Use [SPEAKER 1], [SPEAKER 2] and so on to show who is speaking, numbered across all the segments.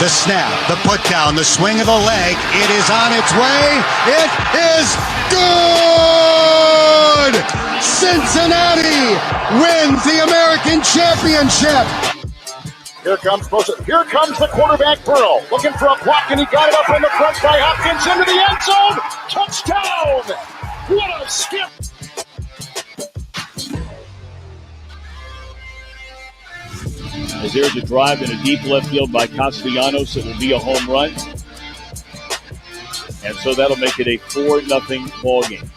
[SPEAKER 1] The snap, the put down, the swing of the leg. It is on its way. It is good! Cincinnati wins the American Championship.
[SPEAKER 2] Here comes the quarterback, Burrow, looking for a block, and he got it up in the front by Hopkins into the end zone. Touchdown! What a skip!
[SPEAKER 3] As there's a drive in a deep left field by Castellanos, it will be a home run. And so that'll make it a 4-0 ball game.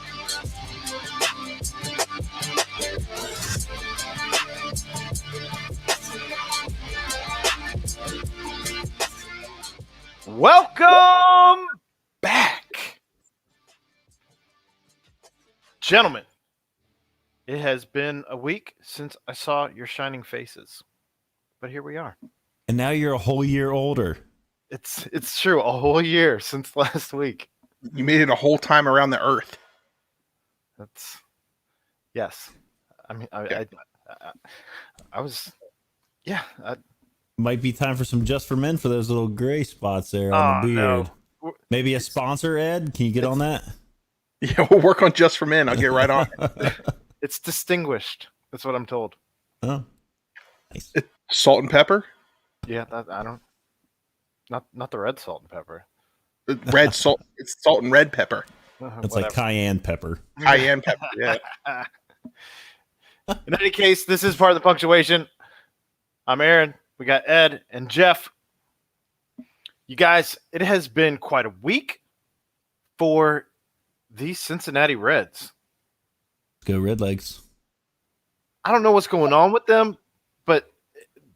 [SPEAKER 4] Welcome back, gentlemen. It has been a week since I saw your shining faces, but here we are.
[SPEAKER 5] And now you're a whole year older.
[SPEAKER 4] It's true, a whole year since last week.
[SPEAKER 6] You made it a whole time around the earth.
[SPEAKER 4] That's yes. I mean, I was, yeah.
[SPEAKER 5] Might be time for some Just for Men for those little gray spots there on the beard.
[SPEAKER 4] No.
[SPEAKER 5] Maybe a sponsor, Ed? Can you get on that?
[SPEAKER 6] Yeah, we'll work on Just for Men. I'll get right on it.
[SPEAKER 4] It's distinguished. That's what I'm told.
[SPEAKER 5] Oh, nice.
[SPEAKER 6] Salt and pepper?
[SPEAKER 4] Yeah, I don't. Not the red salt and pepper.
[SPEAKER 6] Red salt. It's salt and red pepper.
[SPEAKER 5] It's like cayenne pepper.
[SPEAKER 6] Cayenne pepper, yeah.
[SPEAKER 4] In any case, this is part of the punctuation. I'm Aaron. We got Ed and Jeff. You guys, it has been quite a week for the Cincinnati Reds.
[SPEAKER 5] Go Red Legs.
[SPEAKER 4] I don't know what's going on with them, but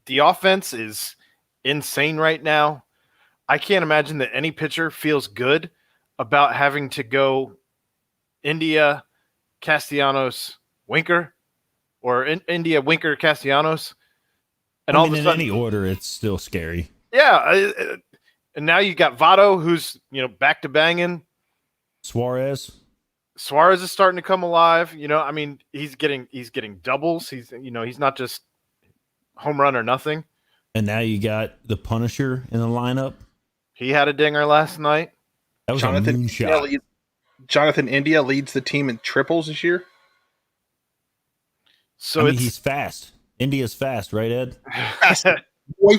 [SPEAKER 4] the offense is insane right now. I can't imagine that any pitcher feels good about having to go India, Castellanos, Winker, or India, Winker, Castellanos. And all of a
[SPEAKER 5] in
[SPEAKER 4] sudden,
[SPEAKER 5] any order, it's still scary.
[SPEAKER 4] Yeah, and now you got Votto, who's back to banging.
[SPEAKER 5] Suarez
[SPEAKER 4] is starting to come alive. I mean, he's getting doubles. He's not just home run or nothing.
[SPEAKER 5] And now you got the Punisher in the lineup.
[SPEAKER 4] He had a dinger last night.
[SPEAKER 5] That was a moonshot.
[SPEAKER 6] Jonathan India leads the team in triples this year.
[SPEAKER 4] So
[SPEAKER 5] he's fast. India's fast, right, Ed?
[SPEAKER 6] Boy.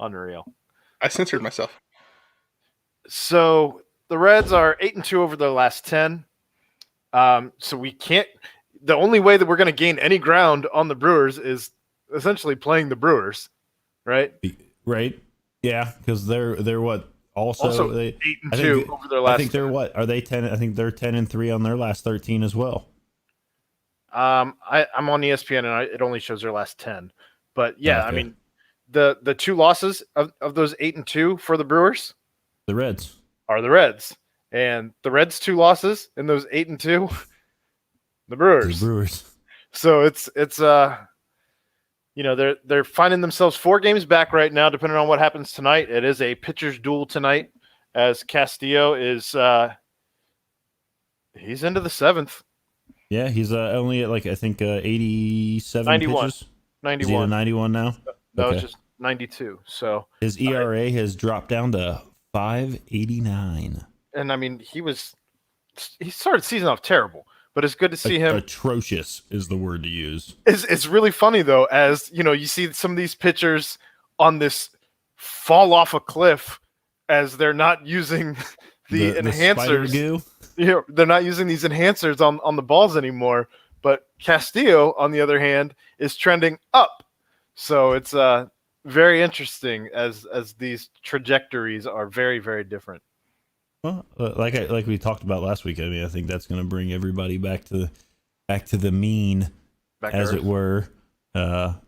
[SPEAKER 4] Unreal.
[SPEAKER 6] I censored myself.
[SPEAKER 4] So the Reds are 8-2 over their last 10. So we can't. The only way that we're going to gain any ground on the Brewers is essentially playing the Brewers, right?
[SPEAKER 5] Right. Yeah, because they're what? Also
[SPEAKER 4] 8-2 over their last.
[SPEAKER 5] I think they're what? Are they 10? I think they're 10-3 on their last 13 as well.
[SPEAKER 4] I'm on ESPN and it only shows their last 10. But yeah, okay. I mean, the two losses of those 8-2 for the Brewers,
[SPEAKER 5] the Reds
[SPEAKER 4] are the Reds, and the Reds' two losses in those 8-2, the Brewers.
[SPEAKER 5] The Brewers.
[SPEAKER 4] So it's they're finding themselves 4 games back right now, depending on what happens tonight. It is a pitcher's duel tonight, as Castillo is he's into the 7th.
[SPEAKER 5] Yeah, he's only at 87
[SPEAKER 4] 91.
[SPEAKER 5] pitches.
[SPEAKER 4] 91.
[SPEAKER 5] Is he at 91 now?
[SPEAKER 4] No, it's just 92. So
[SPEAKER 5] his ERA has dropped down to 5.89.
[SPEAKER 4] And I mean, he started the season off terrible, but it's good to see him.
[SPEAKER 5] Atrocious is the word to use.
[SPEAKER 4] It's really funny though, as you see some of these pitchers on this fall off a cliff as they're not using the enhancers. They're not using these enhancers on the balls anymore. But Castillo, on the other hand, is trending up. So it's very interesting as these trajectories are very, very different.
[SPEAKER 5] Well, like we talked about last week, I mean, I think that's going to bring everybody back to the mean, as it were. When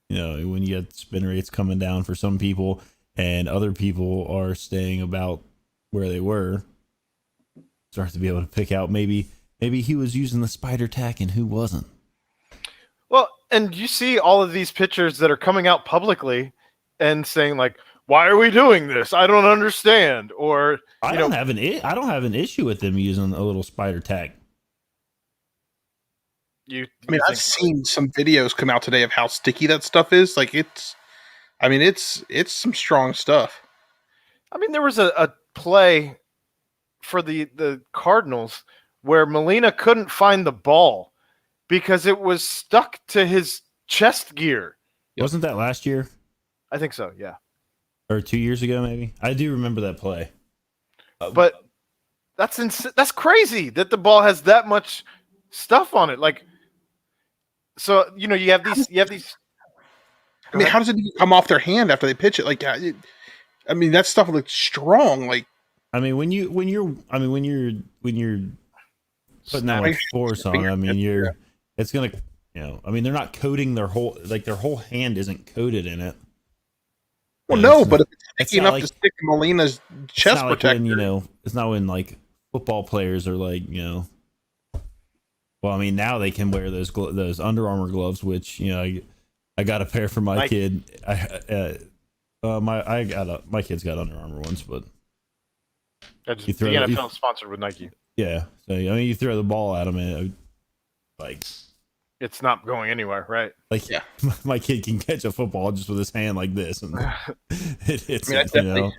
[SPEAKER 5] you get spin rates coming down for some people, and other people are staying about where they were. Start to be able to pick out maybe he was using the spider tack and who wasn't.
[SPEAKER 4] Well, and you see all of these pitchers that are coming out publicly and saying why are we doing this? I don't understand. Or
[SPEAKER 5] I don't have an issue with them using a little spider tack.
[SPEAKER 6] I've seen some videos come out today of how sticky that stuff is. It's I mean, it's some strong stuff.
[SPEAKER 4] I mean, there was a play for the Cardinals where Molina couldn't find the ball because it was stuck to his chest gear.
[SPEAKER 5] Wasn't that last year?
[SPEAKER 4] I think so, yeah.
[SPEAKER 5] Or 2 years ago, maybe? I do remember that play.
[SPEAKER 4] But that's crazy that the ball has that much stuff on it. Like, so, you have these.
[SPEAKER 6] I mean, how does it even come off their hand after they pitch it? Like, that stuff looks strong. Like,
[SPEAKER 5] I mean, when you're putting that much force on, I mean, it's gonna, I mean, they're not coating their whole hand isn't coated in it.
[SPEAKER 6] Well, no, but if it's sticky enough to stick to Molina's chest protector.
[SPEAKER 5] It's not when like football players are like, well, I mean, now they can wear those Under Armour gloves, which I got a pair for my kid. My kid's got Under Armour ones, but
[SPEAKER 4] the NFL sponsored with Nike.
[SPEAKER 5] Yeah, so I mean, you throw the ball at them, and
[SPEAKER 4] it's not going anywhere, right?
[SPEAKER 5] Like, yeah, my kid can catch a football just with his hand like this, and it's.
[SPEAKER 6] I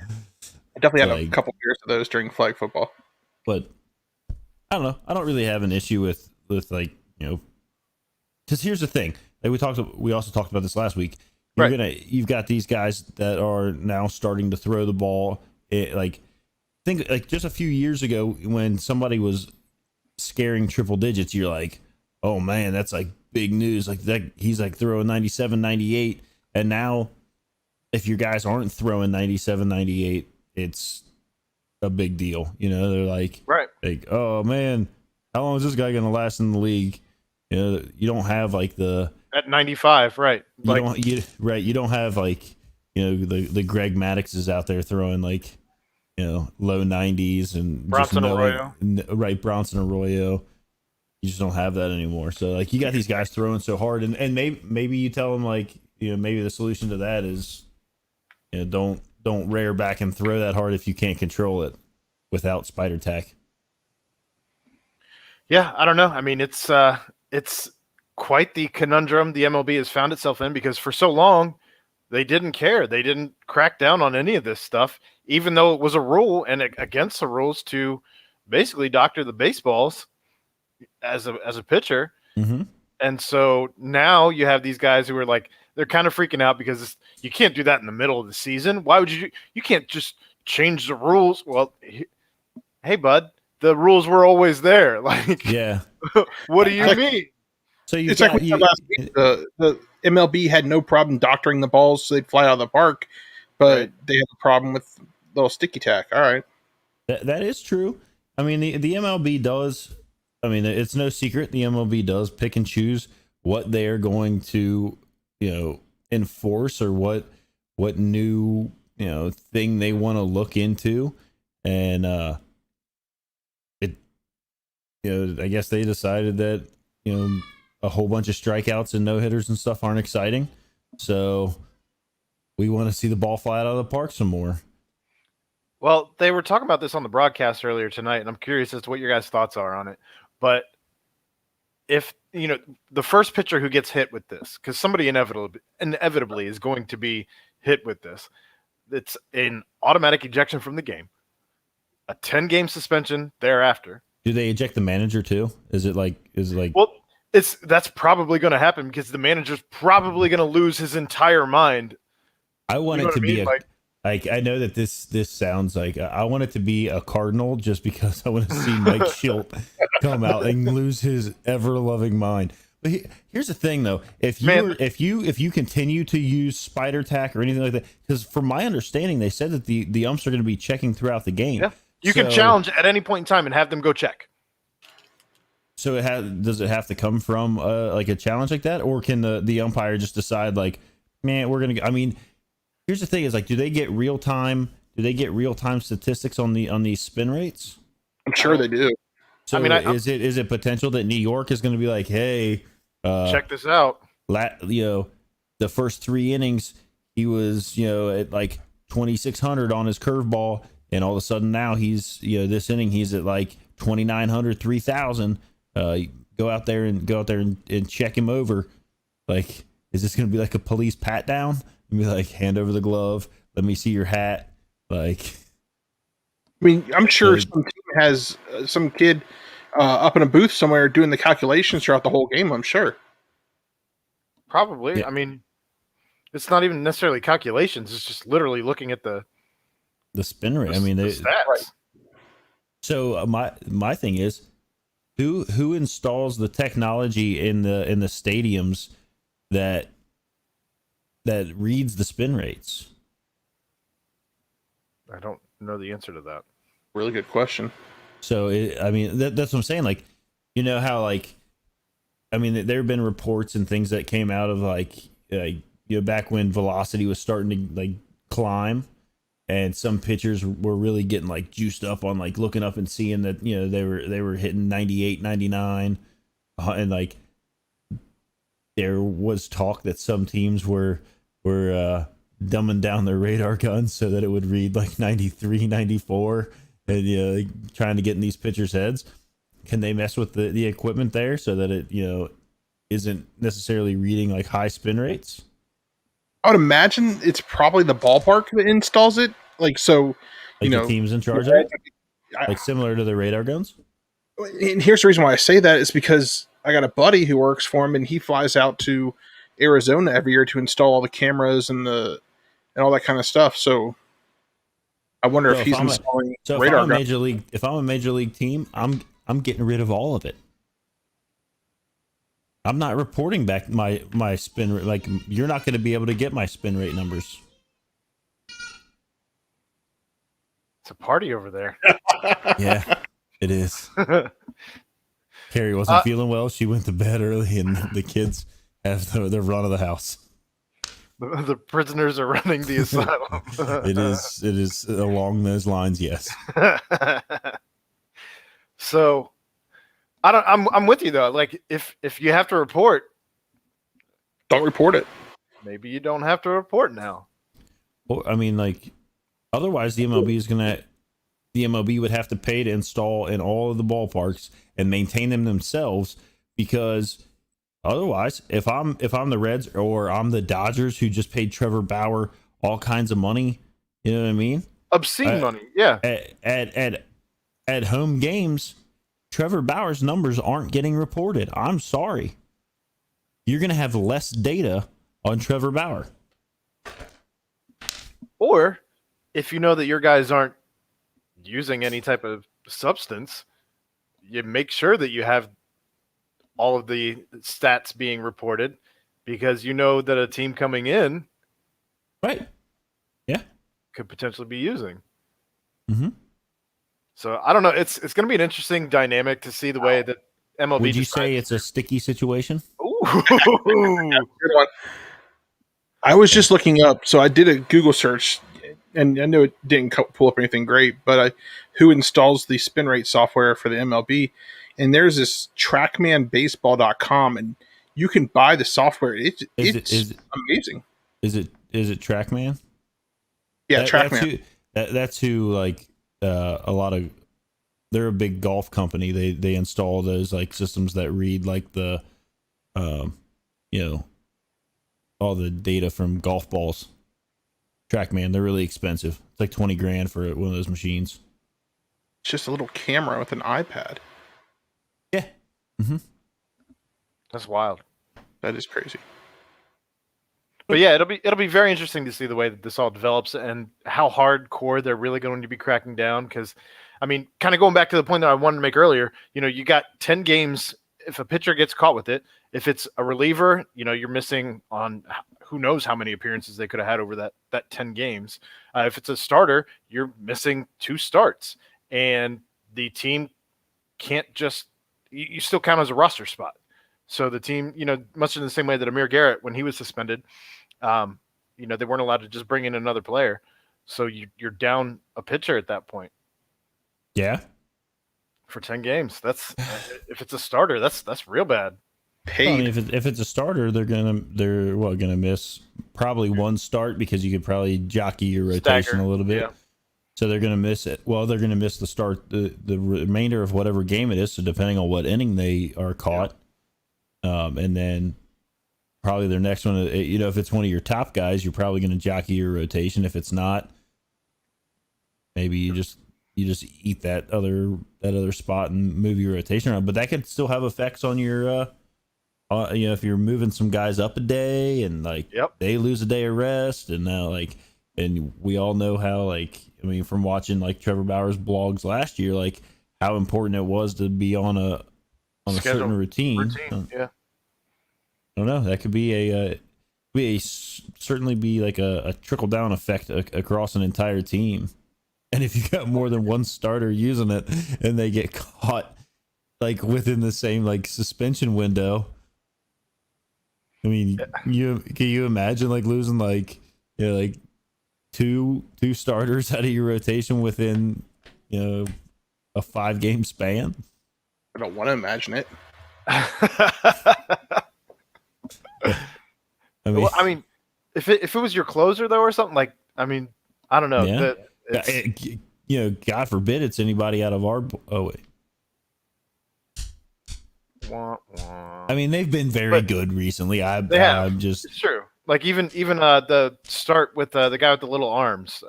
[SPEAKER 6] definitely had a couple pairs of those during flag football.
[SPEAKER 5] But I don't know. I don't really have an issue with because here's the thing. Like we also talked about this last week. You've got these guys that are now starting to throw the ball. Think just a few years ago when somebody was scaring triple digits, you're like, oh man, that's like big news. Like that, he's like throwing 97, 98. And now if your guys aren't throwing 97, 98, it's a big deal. They're like, oh man, how long is this guy going to last in the league? You don't have like
[SPEAKER 4] at 95, right?
[SPEAKER 5] You don't have like, the Greg Maddoxes out there throwing like, low 90s and
[SPEAKER 4] Bronson Arroyo.
[SPEAKER 5] Bronson Arroyo. You just don't have that anymore. So like you got these guys throwing so hard, and maybe you tell them like, maybe the solution to that is, don't rear back and throw that hard if you can't control it without spider tack.
[SPEAKER 4] Yeah, I don't know. I mean, it's quite the conundrum the MLB has found itself in, because for so long they didn't care. They didn't crack down on any of this stuff, even though it was a rule and against the rules to basically doctor the baseballs as a pitcher.
[SPEAKER 5] Mm-hmm.
[SPEAKER 4] And so now you have these guys who are like, they're kind of freaking out because you can't do that in the middle of the season. Why would you can't just change the rules? Well, hey bud, the rules were always there. Like,
[SPEAKER 5] yeah.
[SPEAKER 4] What do you mean?
[SPEAKER 5] So
[SPEAKER 6] it's like we said last week, the MLB had no problem doctoring the balls so they'd fly out of the park, but they had a problem with little sticky tack. All right.
[SPEAKER 5] That is true. I mean, the MLB does. I mean, it's no secret the MLB does pick and choose what they're going to, enforce or what new, thing they want to look into. And, I guess they decided that, a whole bunch of strikeouts and no hitters and stuff aren't exciting. So we want to see the ball fly out of the park some more.
[SPEAKER 4] Well, they were talking about this on the broadcast earlier tonight, and I'm curious as to what your guys' thoughts are on it. But if, the first pitcher who gets hit with this, because somebody inevitably is going to be hit with this, it's an automatic ejection from the game, a 10-game suspension thereafter.
[SPEAKER 5] Do they eject the manager too? Is it like?
[SPEAKER 4] Well, that's probably going to happen because the manager's probably going to lose his entire mind.
[SPEAKER 5] I want it to be I know that this sounds like I want it to be a Cardinal just because I want to see Mike Schilt come out and lose his ever loving mind. But here's the thing though, if you continue to use spider tack or anything like that, because from my understanding they said that the umps are going to be checking throughout the game.
[SPEAKER 4] Yeah. You can challenge at any point in time and have them go check.
[SPEAKER 5] So does it have to come from like a challenge like that, or can the umpire just decide like, man, we're gonna? I mean, here's the thing: is like, do they get real time? Do they get real time statistics on these spin rates?
[SPEAKER 6] I'm sure they do.
[SPEAKER 5] So is it potential that New York is going to be like, hey,
[SPEAKER 4] check this out?
[SPEAKER 5] The first 3 innings he was at like 2,600 on his curveball, and all of a sudden now he's this inning he's at like 2,900, 3,000. Go out there and check him over. Like, is this going to be like a police pat down? be like, hand over the glove. Let me see your hat. Like,
[SPEAKER 6] I mean, I'm sure some team has some kid up in a booth somewhere doing the calculations throughout the whole game. I'm sure.
[SPEAKER 4] Probably.
[SPEAKER 5] Yeah.
[SPEAKER 4] I mean, it's not even necessarily calculations. It's just literally looking at the
[SPEAKER 5] spin rate. I mean,
[SPEAKER 4] the stats. Right.
[SPEAKER 5] So my thing is, who installs the technology in the stadiums that reads the spin rates?
[SPEAKER 4] I don't know the answer to that.
[SPEAKER 6] Really good question.
[SPEAKER 5] So I mean, that's what I'm saying. Like, you know how, like, I mean, there have been reports and things that came out of like you know, back when velocity was starting to like climb, and some pitchers were really getting like juiced up on like looking up and seeing that, you know, they were hitting 98, 99, and like there was talk that some teams were dumbing down their radar guns so that it would read like 93, 94, and, you know, like, trying to get in these pitchers' heads. Can they mess with the equipment there so that it, you know, isn't necessarily reading like high spin rates?
[SPEAKER 6] I would imagine it's probably the ballpark that installs it. Like, so,
[SPEAKER 5] like,
[SPEAKER 6] you know,
[SPEAKER 5] the team's in charge of it? Like similar to the radar guns?
[SPEAKER 6] And here's the reason why I say that is because I got a buddy who works for him, and he flies out to Arizona every year to install all the cameras and all that kind of stuff. So I wonder if he's installing radar guns.
[SPEAKER 5] If I'm a major league team, I'm getting rid of all of it. I'm not reporting back my spin rate. Like, you're not going to be able to get my spin rate numbers.
[SPEAKER 4] It's a party over there.
[SPEAKER 5] Yeah, it is. Carrie wasn't feeling well. She went to bed early, and the kids have the run of the house.
[SPEAKER 4] The prisoners are running the asylum.
[SPEAKER 5] It is along those lines. Yes.
[SPEAKER 4] So, I'm with you though. Like, if you have to report,
[SPEAKER 6] don't report it.
[SPEAKER 4] Maybe you don't have to report now.
[SPEAKER 5] Well, I mean, like, otherwise the MLB would have to pay to install in all of the ballparks and maintain them themselves, because otherwise, if I'm the Reds or I'm the Dodgers who just paid Trevor Bauer all kinds of money, you know what I mean?
[SPEAKER 4] Obscene money, yeah.
[SPEAKER 5] At home games, Trevor Bauer's numbers aren't getting reported. I'm sorry. You're going to have less data on Trevor Bauer.
[SPEAKER 4] Or if you know that your guys aren't using any type of substance, you make sure that you have all of the stats being reported, because you know that a team coming in,
[SPEAKER 5] right, yeah,
[SPEAKER 4] could potentially be using.
[SPEAKER 5] Mm-hmm.
[SPEAKER 4] So I don't know. It's going to be an interesting dynamic to see the way that MLB.
[SPEAKER 5] Would you say it's a sticky situation?
[SPEAKER 4] Ooh.
[SPEAKER 6] I was just looking up, so I did a Google search, and I know it didn't pull up anything great, but who installs the spin rate software for the MLB? And there's this TrackmanBaseball.com, and you can buy the software. It's amazing.
[SPEAKER 5] Is it TrackMan?
[SPEAKER 6] Yeah, TrackMan.
[SPEAKER 5] That's who, like, a lot of, they're a big golf company. They install those like systems that read like the, you know, all the data from golf balls. TrackMan, they're really expensive. It's like $20,000 for one of those machines.
[SPEAKER 6] It's just a little camera with an iPad.
[SPEAKER 5] Yeah. Mm-hmm.
[SPEAKER 4] That's wild.
[SPEAKER 6] That is crazy.
[SPEAKER 4] But yeah, it'll be very interesting to see the way that this all develops and how hardcore they're really going to be cracking down. Because, I mean, kind of going back to the point that I wanted to make earlier, you know, you got 10 games. If a pitcher gets caught with it, if it's a reliever, you know, you're missing on who knows how many appearances they could have had over that 10 games. If it's a starter, you're missing 2 starts, and the team can't just you still count as a roster spot. So the team, you know, much in the same way that Amir Garrett, when he was suspended, you know, they weren't allowed to just bring in another player. So you're down a pitcher at that point.
[SPEAKER 5] Yeah.
[SPEAKER 4] For 10 games. That's if it's a starter, that's real bad.
[SPEAKER 5] Well, I mean, if it's a starter, they're gonna miss probably one start, because you could probably jockey your rotation a little bit. Yeah. So they're gonna miss it. Well, they're gonna miss the start, the remainder of whatever game it is. So depending on what inning they are caught, and then probably their next one. You know, if it's one of your top guys, you're probably going to jockey your rotation. If it's not, maybe you just eat that other spot and move your rotation around. But that could still have effects on your, you know, if you're moving some guys up a day and like they lose a day of rest, and now like, and we all know how, like, I mean, from watching like Trevor Bauer's blogs last year, like how important it was to be on a certain routine.
[SPEAKER 4] Yeah.
[SPEAKER 5] I don't know. That could be certainly be like a trickle down effect across an entire team. And if you got more than one starter using it and they get caught like within the same like suspension window, I mean, can you imagine like losing like, you know, like two starters out of your rotation within, you know, a 5-game span?
[SPEAKER 6] I don't want to imagine it.
[SPEAKER 4] I mean, if it was your closer though or something, like, I mean, I don't know.
[SPEAKER 5] Yeah. You know, God forbid it's anybody out of our. Oh wait.
[SPEAKER 4] Wah, wah.
[SPEAKER 5] I mean, they've been very good recently. I'm just.
[SPEAKER 4] It's true. Like even the start with the guy with the little arms,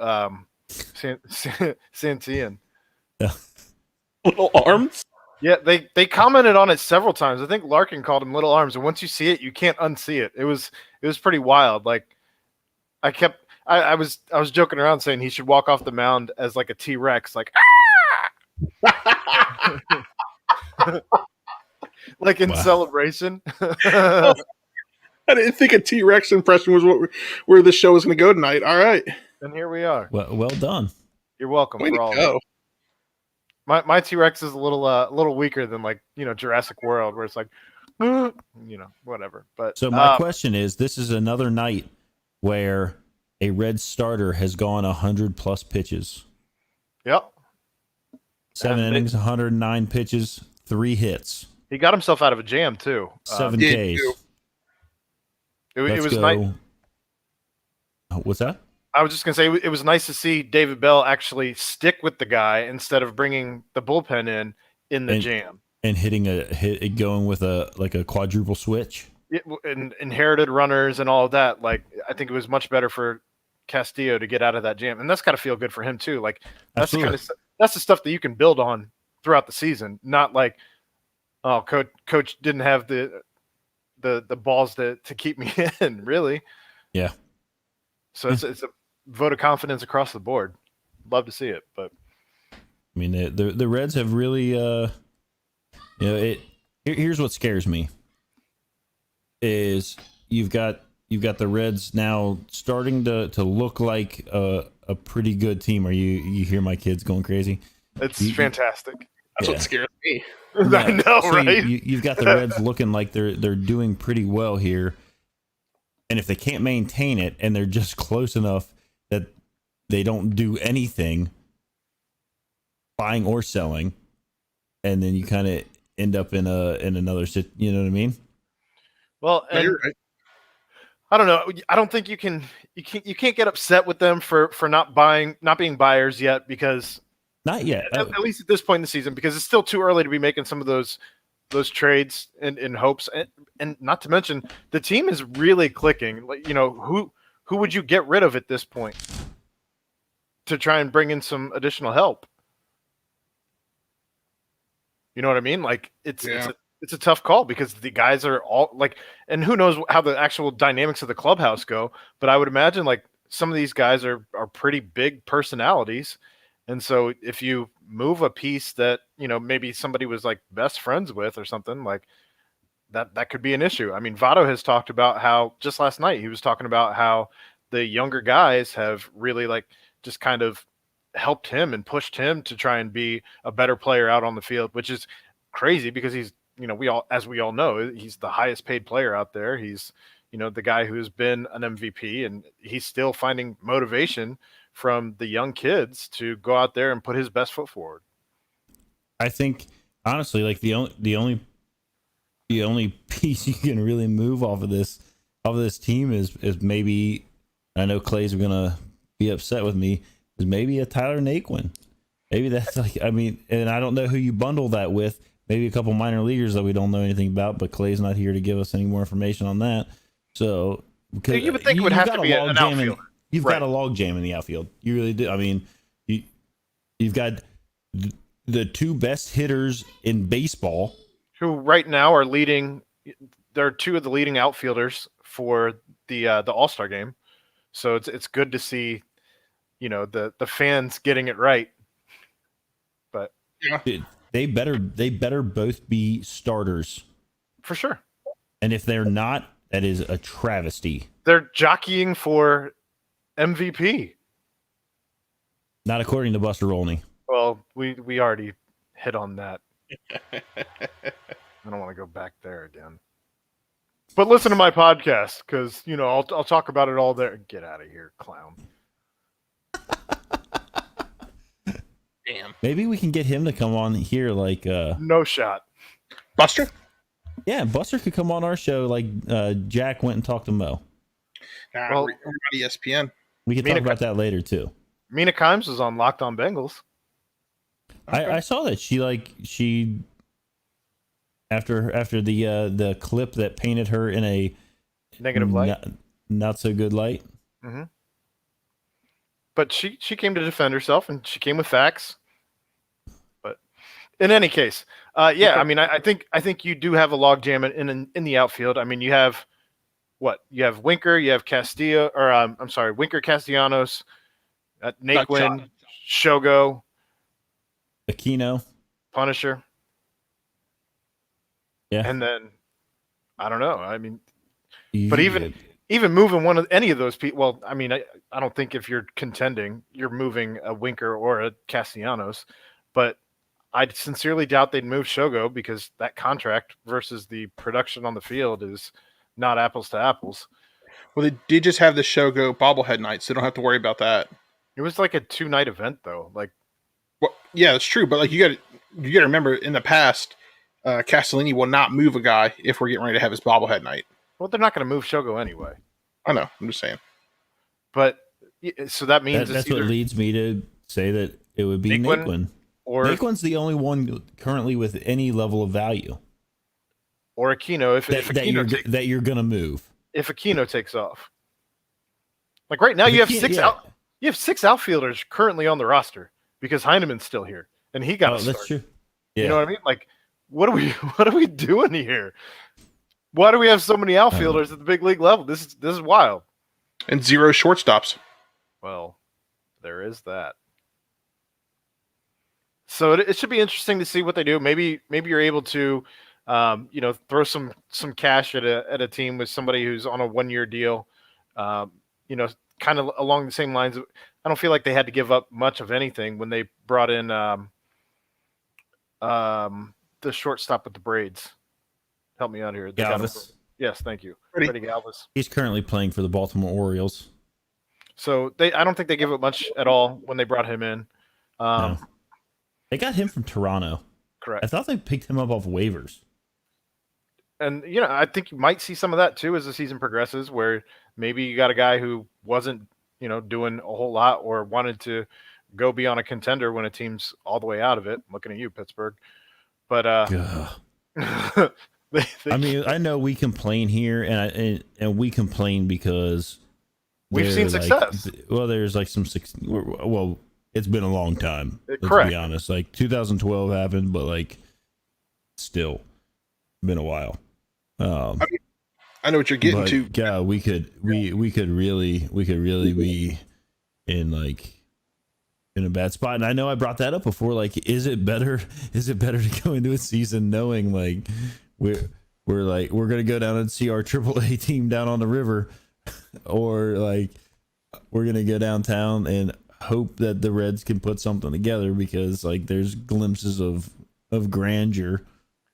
[SPEAKER 4] Santian.
[SPEAKER 6] Little arms.
[SPEAKER 4] Yeah, they commented on it several times. I think Larkin called him little arms, and once you see it, you can't unsee it. It was pretty wild. Like I was joking around saying he should walk off the mound as like a T-Rex, like like in celebration.
[SPEAKER 6] I didn't think a T-Rex impression was where the show was going to go tonight. All right,
[SPEAKER 4] and here we are.
[SPEAKER 5] Well done.
[SPEAKER 4] You're welcome.
[SPEAKER 6] Way
[SPEAKER 4] for
[SPEAKER 6] to
[SPEAKER 4] all
[SPEAKER 6] go.
[SPEAKER 4] My T-Rex is a little weaker than like, you know, Jurassic World, where it's like, you know, whatever. But
[SPEAKER 5] so my question is, this is another night where a Red starter has gone 100+ pitches.
[SPEAKER 4] Yep.
[SPEAKER 5] 7 innings, 109 pitches, 3 hits.
[SPEAKER 4] He got himself out of a jam too.
[SPEAKER 5] 7 Ks.
[SPEAKER 4] It was nice.
[SPEAKER 5] What's that?
[SPEAKER 4] I was just gonna say it was nice to see David Bell actually stick with the guy instead of bringing the bullpen in the jam
[SPEAKER 5] and going with a quadruple switch.
[SPEAKER 4] And inherited runners and all of that. Like, I think it was much better for Castillo to get out of that jam, and that's got to feel good for him too. Like that's the stuff that you can build on throughout the season. Not like, oh, coach didn't have the balls to keep me in, really.
[SPEAKER 5] Yeah.
[SPEAKER 4] So it's a vote of confidence across the board. Love to see it, but
[SPEAKER 5] I mean the Reds have really you know, here's what scares me is you've got the Reds now starting to look like a pretty good team. Are you hear my kids going crazy?
[SPEAKER 4] It's fantastic.
[SPEAKER 6] That's what scares me.
[SPEAKER 4] I know,
[SPEAKER 5] so
[SPEAKER 4] right?
[SPEAKER 5] You've got the Reds looking like they're doing pretty well here. And if they can't maintain it and they're just close enough that they don't do anything, buying or selling, and then you kind of end up in another sit. You know what I mean?
[SPEAKER 4] Well, and
[SPEAKER 6] you're right.
[SPEAKER 4] I don't know. I don't think you can't get upset with them for not being buyers yet, because
[SPEAKER 5] not yet.
[SPEAKER 4] At least at this point in the season, because it's still too early to be making some of those trades in hopes, and not to mention the team is really clicking. Like, you know, who would you get rid of at this point to try and bring in some additional help? You know what I mean? Like it's a tough call because the guys are all like, and who knows how the actual dynamics of the clubhouse go, but I would imagine like some of these guys are pretty big personalities. And so if you move a piece that, you know, maybe somebody was like best friends with or something, like that could be an issue. I mean, Votto has talked about how just last night he was talking about how the younger guys have really like just kind of helped him and pushed him to try and be a better player out on the field, which is crazy because he's, you know, as we all know, he's the highest paid player out there. He's, you know, the guy who's been an MVP, and he's still finding motivation from the young kids to go out there and put his best foot forward.
[SPEAKER 5] I think honestly, like the only piece you can really move off of this team is maybe, I know Clay's gonna be upset with me, is maybe a Tyler Naquin. Maybe that's like, I mean, and I don't know who you bundle that with. Maybe a couple minor leaguers that we don't know anything about, but Clay's not here to give us any more information on that. So
[SPEAKER 4] you would think it would have to be an outfielder.
[SPEAKER 5] You've got a log jam in the outfield. You really do. I mean, you've got the two best hitters in baseball,
[SPEAKER 4] who right now are leading. They're two of the leading outfielders for the All-Star game. So it's good to see, the fans getting it right. But
[SPEAKER 5] dude, they better both be starters
[SPEAKER 4] for sure.
[SPEAKER 5] And if they're not, that is a travesty.
[SPEAKER 4] They're jockeying for MVP.
[SPEAKER 5] Not according to Buster Olney.
[SPEAKER 4] Well, we already hit on that. I don't want to go back there again. But listen to my podcast because I'll talk about it all there. Get out of here, clown.
[SPEAKER 6] Damn.
[SPEAKER 5] Maybe we can get him to come on here, like
[SPEAKER 4] no shot.
[SPEAKER 6] Buster?
[SPEAKER 5] Yeah, Buster could come on our show like Jack went and talked to Mo.
[SPEAKER 6] Well, ESPN.
[SPEAKER 5] We can talk about that later too.
[SPEAKER 4] Mina Kimes was on Locked On Bengals.
[SPEAKER 5] Okay. I saw that she after the clip that painted her in a
[SPEAKER 4] negative light,
[SPEAKER 5] not so good light.
[SPEAKER 4] Mm-hmm. But she came to defend herself, and she came with facts. But in any case, yeah, I mean, I think you do have a logjam in the outfield. I mean, you have what? You have Winker, you have Castillo, or I'm sorry, Winker, Castellanos, Naquin, Shogo,
[SPEAKER 5] Aquino,
[SPEAKER 4] Punisher.
[SPEAKER 5] Yeah,
[SPEAKER 4] and then I don't know. I mean,
[SPEAKER 5] but
[SPEAKER 4] even moving any of those people. Well, I mean, I don't think if you're contending, you're moving a Winker or a Castellanos, but I sincerely doubt they'd move Shogo because that contract versus the production on the field is not apples to apples.
[SPEAKER 6] Well, they did just have the Shogo bobblehead night, so they don't have to worry about that.
[SPEAKER 4] It was like a 2-night event, though. Like,
[SPEAKER 6] well, yeah, that's true. But like, you got to remember, in the past, Castellini will not move a guy if we're getting ready to have his bobblehead night.
[SPEAKER 4] Well, they're not going to move Shogo anyway.
[SPEAKER 6] I know. I'm just saying.
[SPEAKER 4] But so that means
[SPEAKER 5] that's what leads me to say that it would be Naquin. Or Naquin's the only one currently with any level of value.
[SPEAKER 4] Or Aquino,
[SPEAKER 5] that you're going to move.
[SPEAKER 4] If Aquino takes off. Like right now, you have six outfielders currently on the roster because Heineman's still here and he got a start.
[SPEAKER 5] That's true. Yeah.
[SPEAKER 4] You know what I mean? Like, what are we doing here? Why do we have so many outfielders at the big league level? This is wild.
[SPEAKER 6] And 0 shortstops.
[SPEAKER 4] Well, there is that. So it should be interesting to see what they do. Maybe you're able to, throw some cash at a team with somebody who's on a 1-year deal. Kind of along the same lines. I don't feel like they had to give up much of anything when they brought in the shortstop with the braids. Help me out here.
[SPEAKER 5] Galvis.
[SPEAKER 4] Yes, thank you. Freddie Galvis.
[SPEAKER 5] He's currently playing for the Baltimore Orioles.
[SPEAKER 4] So I don't think they give up much at all when they brought him in.
[SPEAKER 5] No. They got him from Toronto.
[SPEAKER 4] Correct.
[SPEAKER 5] I thought they picked him up off waivers.
[SPEAKER 4] And, I think you might see some of that too as the season progresses, where maybe you got a guy who wasn't, doing a whole lot or wanted to go be on a contender when a team's all the way out of it. I'm looking at you, Pittsburgh. But
[SPEAKER 5] I mean, I know we complain here, and we complain because
[SPEAKER 4] we've seen success.
[SPEAKER 5] There's like some well, it's been a long time.
[SPEAKER 4] Correct.
[SPEAKER 5] To be honest, like 2012 happened, but like still been a while.
[SPEAKER 6] I know what you're getting to.
[SPEAKER 5] Yeah, we could really be in a bad spot. And I know I brought that up before. Like, is it better to go into a season knowing like we're gonna go down and see our AAA team down on the river, or like we're gonna go downtown and hope that the Reds can put something together because like there's glimpses of grandeur.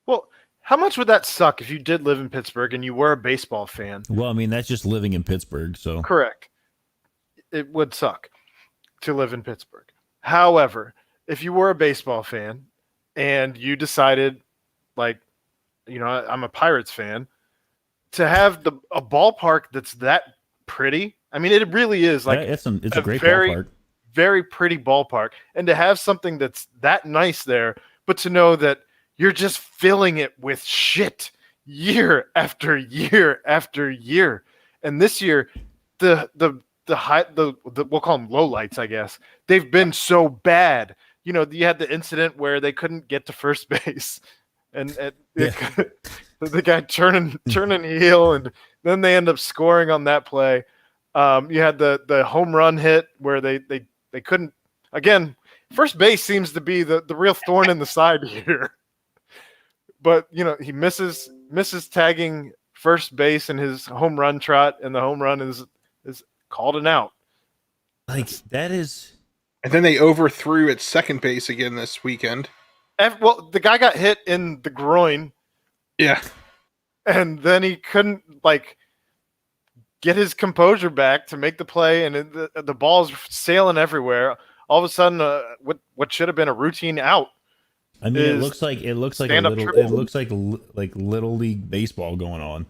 [SPEAKER 4] Well, how much would that suck if you did live in Pittsburgh and you were a baseball fan?
[SPEAKER 5] Well, I mean, that's just living in Pittsburgh, so
[SPEAKER 4] correct. It would suck to live in Pittsburgh. However, if you were a baseball fan and you decided, like, I'm a Pirates fan, to have a ballpark that's that pretty. I mean, it really is like
[SPEAKER 5] it's a great
[SPEAKER 4] very,
[SPEAKER 5] ballpark.
[SPEAKER 4] Very pretty ballpark, and to have something that's that nice there, but to know that you're just filling it with shit year after year after year. And this year, the we'll call them lowlights, I guess. They've been so bad. You know, you had the incident where they couldn't get to first base, and the guy turning heel, and then they end up scoring on that play. You had the home run hit where they couldn't. Again, first base seems to be the real thorn in the side here. But you know, he misses tagging first base in his home run trot, and the home run is called an out.
[SPEAKER 5] Like that is.
[SPEAKER 6] And then they overthrew at second base again this weekend.
[SPEAKER 4] Well, the guy got hit in the groin.
[SPEAKER 6] Yeah. And
[SPEAKER 4] then he couldn't get his composure back to make the play, and the ball's sailing everywhere. All of a sudden, what should have been a routine out.
[SPEAKER 5] I mean, it looks like little league baseball going on.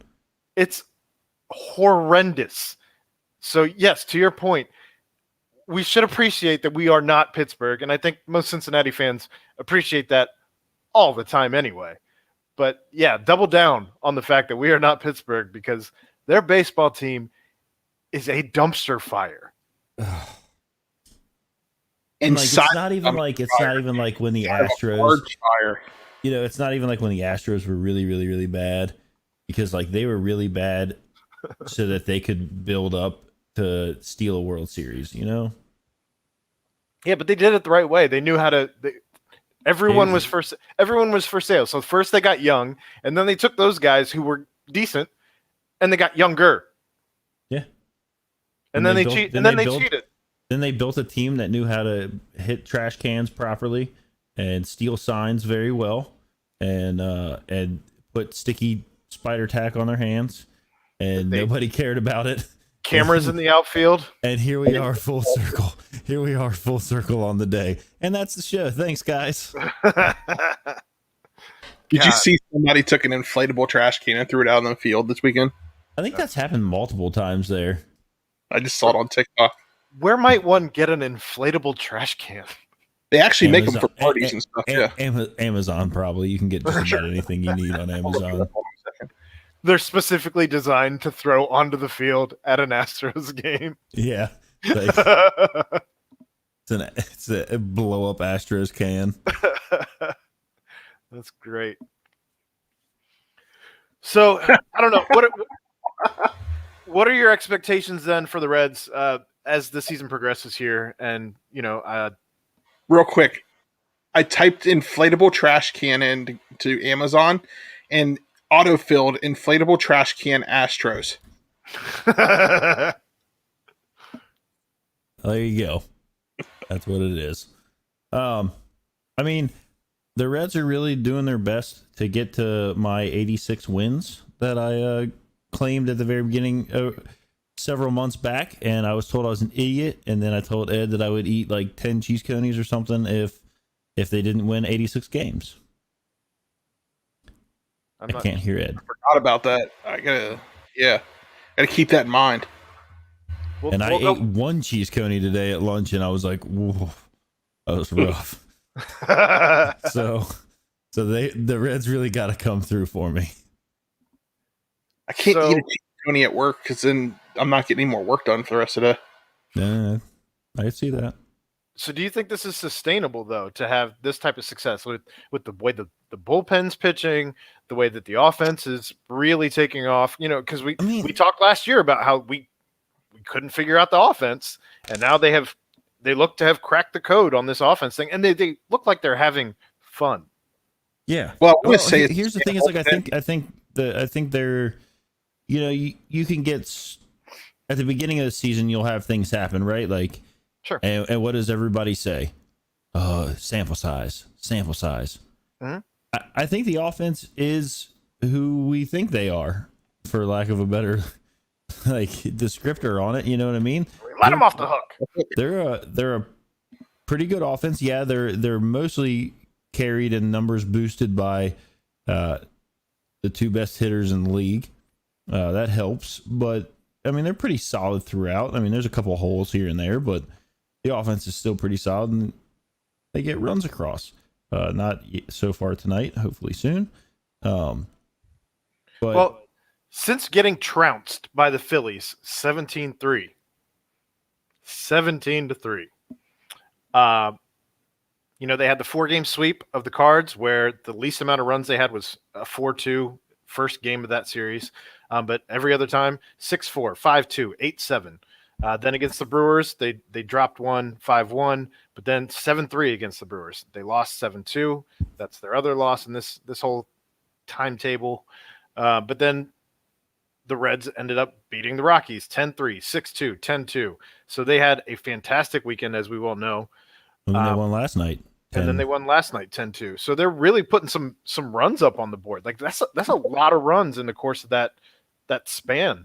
[SPEAKER 4] It's horrendous. So yes, to your point, we should appreciate that we are not Pittsburgh, and I think most Cincinnati fans appreciate that all the time anyway. But yeah, double down on the fact that we are not Pittsburgh, because their baseball team is a dumpster fire.
[SPEAKER 5] And like, it's not even like when the Astros, you know, it's not even like when the Astros were really, really, really bad, because like they were really bad so that they could build up to steal a World Series, you know?
[SPEAKER 4] Yeah, but they did it the right way. They knew how to. Everyone was for sale. So first they got young, and then they took those guys who were decent, and they got younger.
[SPEAKER 5] Yeah,
[SPEAKER 4] and then they cheated.
[SPEAKER 5] Then they built a team that knew how to hit trash cans properly and steal signs very well, and put sticky spider tack on their hands, and nobody cared about it.
[SPEAKER 4] Cameras in the outfield.
[SPEAKER 5] And here we are full circle. Here we are full circle on the day. And that's the show. Thanks, guys.
[SPEAKER 6] Did you see somebody took an inflatable trash can and threw it out on the field this weekend?
[SPEAKER 5] I think that's happened multiple times there.
[SPEAKER 6] I just saw it on TikTok.
[SPEAKER 4] Where might one get an inflatable trash can?
[SPEAKER 6] They actually make them for parties and stuff. Yeah,
[SPEAKER 5] Amazon probably. You can get just about anything you need on Amazon.
[SPEAKER 4] They're specifically designed to throw onto the field at an Astros game.
[SPEAKER 5] Yeah. Like, it's a blow up Astros can.
[SPEAKER 4] That's great. So I don't know. What are your expectations then for the Reds as the season progresses here? And
[SPEAKER 6] real quick, I typed inflatable trash can into Amazon and auto-filled inflatable trash can Astros.
[SPEAKER 5] There you go. That's what it is. I mean, the Reds are really doing their best to get to my 86 wins that I claimed at the very beginning several months back, and I was told I was an idiot, and then I told Ed that I would eat like 10 cheese conies or something if they didn't win 86 games. I can't hear Ed.
[SPEAKER 6] I forgot about that. I gotta keep that in mind.
[SPEAKER 5] And I ate one cheese coney today at lunch, and I was like, "Whoa, that was rough." so the Reds really got to come through for me.
[SPEAKER 6] I can't eat a cheese coney at work because then I'm not getting any more work done for the rest of the day.
[SPEAKER 5] I see that.
[SPEAKER 4] So do you think this is sustainable, though, to have this type of success with the way the bullpen's pitching, the way that the offense is really taking off? You know, because we talked last year about how we couldn't figure out the offense, and now they look to have cracked the code on this offense thing, and they look like they're having fun.
[SPEAKER 5] Yeah.
[SPEAKER 6] Well, I would say
[SPEAKER 5] here's the thing: is like I think they're, you know, you can get at the beginning of the season you'll have things happen, right? Like.
[SPEAKER 4] Sure.
[SPEAKER 5] And what does everybody say? Sample size.
[SPEAKER 4] Mm-hmm.
[SPEAKER 5] I think the offense is who we think they are, for lack of a better descriptor on it. You know what I mean?
[SPEAKER 4] Let them off the hook.
[SPEAKER 5] They're a pretty good offense. Yeah, they're mostly carried and numbers boosted by the two best hitters in the league. That helps, but I mean they're pretty solid throughout. I mean there's a couple of holes here and there, but the offense is still pretty solid, and they get runs across. Not so far tonight, hopefully soon.
[SPEAKER 4] Since getting trounced by the Phillies 17-3. 17-3. They had the 4-game sweep of the Cards where the least amount of runs they had was a 4-2 first game of that series. But every other time, 6-4, 5-2, 8-7. Then against the Brewers, they dropped one, 5-1, but then 7-3 against the Brewers. They lost 7-2. That's their other loss in this whole timetable. But then the Reds ended up beating the Rockies 10-3, 6-2, 10-2. So they had a fantastic weekend, as we well know.
[SPEAKER 5] And then they won last night. 10.
[SPEAKER 4] And then they won last night 10-2. So they're really putting some runs up on the board. Like that's a lot of runs in the course of that span.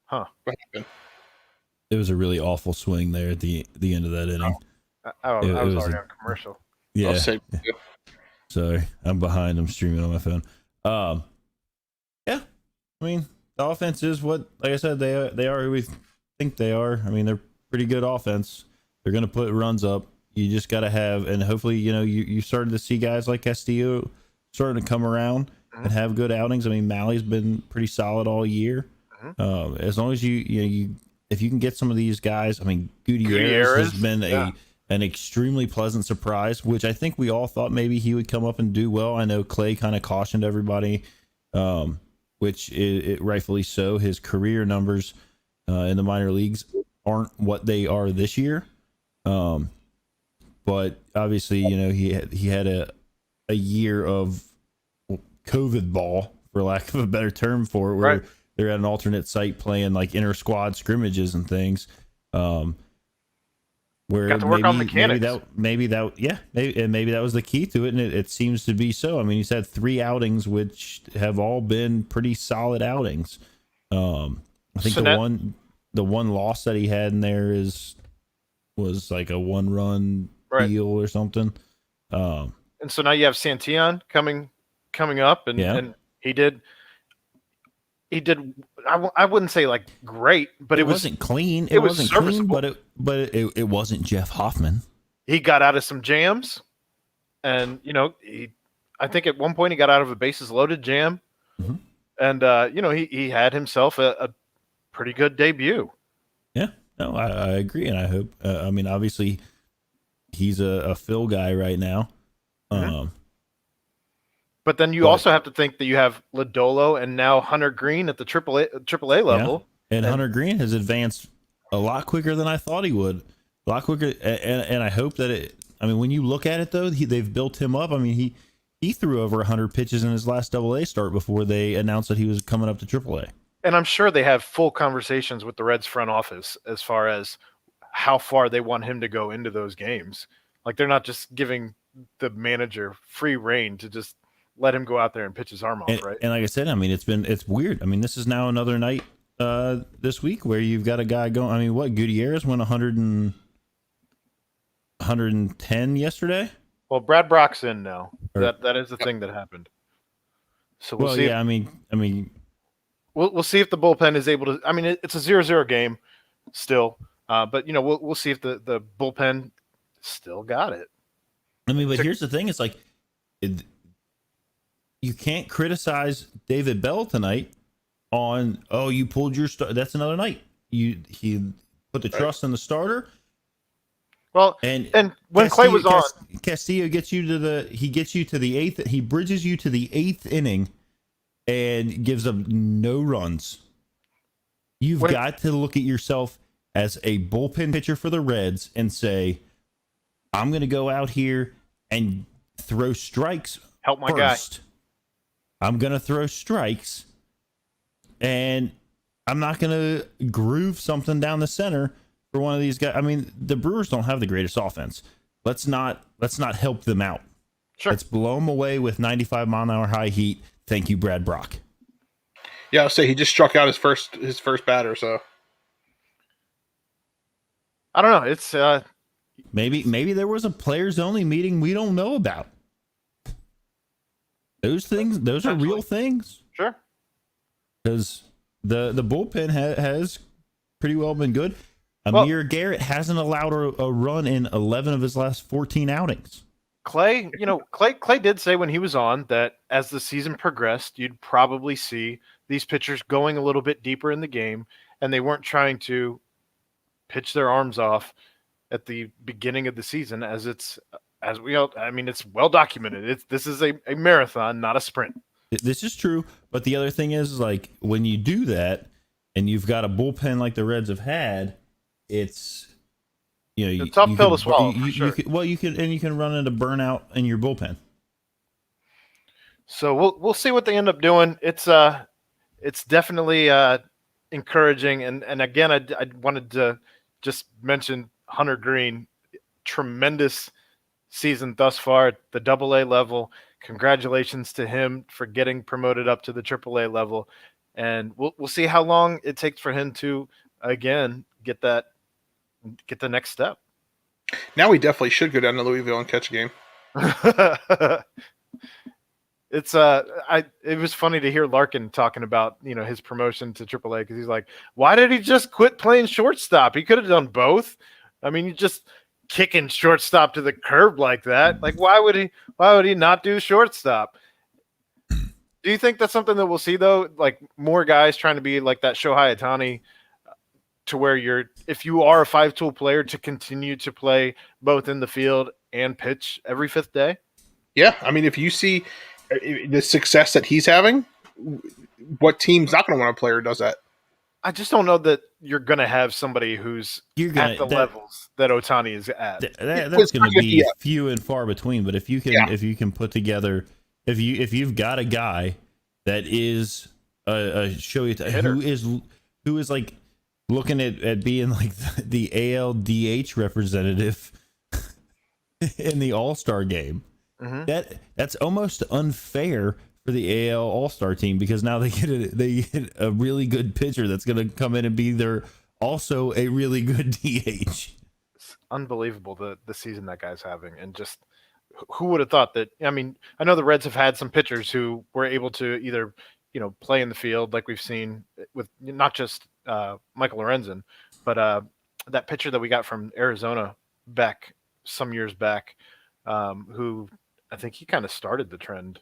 [SPEAKER 4] Huh.
[SPEAKER 5] It was a really awful swing there at the end of that inning.
[SPEAKER 4] I was already on commercial.
[SPEAKER 5] Yeah. Sorry, I'm behind. I'm streaming on my phone. Yeah. I mean, the offense is what, like I said, they are who we think they are. I mean, they're pretty good offense. They're going to put runs up. You just got to have, and hopefully, you started to see guys like Castillo starting to come around and have good outings. I mean, Mally's been pretty solid all year. As long as if you can get some of these guys, I mean, Gutierrez has been an extremely pleasant surprise, which I think we all thought maybe he would come up and do well. I know Clay kind of cautioned everybody, which it rightfully so. His career numbers in the minor leagues aren't what they are this year. But obviously, he had a year of COVID ball, for lack of a better term for it, where they're at an alternate site playing like inter squad scrimmages and things. Where
[SPEAKER 4] got to work on mechanics.
[SPEAKER 5] Maybe that was the key to it, and it seems to be so. I mean, he's had 3 outings, which have all been pretty solid outings. I think the one loss that he had in there was like a 1-run deal or something.
[SPEAKER 4] And so now you have Santillan coming up, and he did. I wouldn't say like great, but it wasn't
[SPEAKER 5] clean. It wasn't clean, but it wasn't Jeff Hoffman.
[SPEAKER 4] He got out of some jams, and I think at one point he got out of a bases loaded jam, and he had himself a pretty good debut.
[SPEAKER 5] Yeah, no, I agree, and I hope. I mean, obviously, he's a Phil guy right now.
[SPEAKER 4] But then you also have to think that you have Lodolo and now Hunter Green at the AAA level.
[SPEAKER 5] Yeah. And Hunter Green has advanced a lot quicker than I thought he would. A lot quicker. And I hope that when you look at it, though, they've built him up. I mean, he threw over 100 pitches in his last AA start before they announced that he was coming up to AAA.
[SPEAKER 4] And I'm sure they have full conversations with the Reds front office as far as how far they want him to go into those games. Like, they're not just giving the manager free reign to just let him go out there and pitch his arm off, right?
[SPEAKER 5] And like I said, I mean, it's weird. I mean, this is now another night this week where you've got a guy going. I mean, what, Gutierrez went 110 yesterday?
[SPEAKER 4] Well, Brad Brock's in now. That is the thing that happened. So we'll see.
[SPEAKER 5] Yeah, I mean,
[SPEAKER 4] we'll see if the bullpen is able to. I mean, it's a 0-0 game still, but we'll see if the bullpen still got it.
[SPEAKER 5] I mean, but here's the thing: it's like. You can't criticize David Bell tonight on, you pulled your start. That's another night. He put the trust in the starter.
[SPEAKER 4] Well, and when Clay was on,
[SPEAKER 5] Castillo gets you to the 8th. He bridges you to the 8th inning and gives up no runs. You've got to look at yourself as a bullpen pitcher for the Reds and say, I'm going to go out here and throw strikes.
[SPEAKER 4] Help my
[SPEAKER 5] first.
[SPEAKER 4] Guy.
[SPEAKER 5] I'm going to throw strikes, and I'm not going to groove something down the center for one of these guys. I mean, the Brewers don't have the greatest offense. Let's not help them out.
[SPEAKER 4] Sure.
[SPEAKER 5] Let's blow them away with 95-mile-an-hour high heat. Thank you, Brad Brock.
[SPEAKER 6] Yeah, I'll say he just struck out his first batter, so.
[SPEAKER 4] I don't know. It's
[SPEAKER 5] maybe there was a players-only meeting we don't know about. Those are real things.
[SPEAKER 4] Sure.
[SPEAKER 5] Because the bullpen has pretty well been good. Amir Garrett hasn't allowed a run in 11 of his last 14 outings.
[SPEAKER 4] Clay, Clay did say when he was on that as the season progressed, you'd probably see these pitchers going a little bit deeper in the game, and they weren't trying to pitch their arms off at the beginning of the season it's well documented. This is a marathon, not a sprint.
[SPEAKER 5] This is true, but the other thing is, like, when you do that and you've got a bullpen like the Reds have had, it's a tough pill to swallow. You can run into burnout in your bullpen.
[SPEAKER 4] So we'll see what they end up doing. It's definitely encouraging, and again, I wanted to just mention Hunter Green, tremendous season thus far at the AA level. Congratulations to him for getting promoted up to the AAA level, and we'll see how long it takes for him to again get the next step.
[SPEAKER 6] Now we definitely should go down to Louisville and catch a game.
[SPEAKER 4] It was funny to hear Larkin talking about his promotion to AAA, because he's like, why did he just quit playing shortstop? He could have done both. I mean, you just kicking shortstop to the curb like that. Like, why would he not do shortstop? Do you think that's something that we'll see, though? Like, more guys trying to be like that Shohei Ohtani, to where if you are a 5-tool player, to continue to play both in the field and pitch every fifth day?
[SPEAKER 6] Yeah. I mean, if you see the success that he's having, what team's not going to want a player who does that?
[SPEAKER 4] I just don't know that you're going to have somebody who's at the levels that Ohtani is at.
[SPEAKER 5] That's going to be few and far between. But if you can put together, if you've got a guy that is a Shohei who is like looking at being like the ALDH representative in the All-Star game, that's almost unfair for the AL All-Star team, because now they get a really good pitcher that's going to come in and be also a really good DH.
[SPEAKER 4] It's unbelievable the season that guy's having, and just who would have thought that? I mean, I know the Reds have had some pitchers who were able to either play in the field, like we've seen with not just Michael Lorenzen, but that pitcher that we got from Arizona back some years back, who I think he kind of started the trend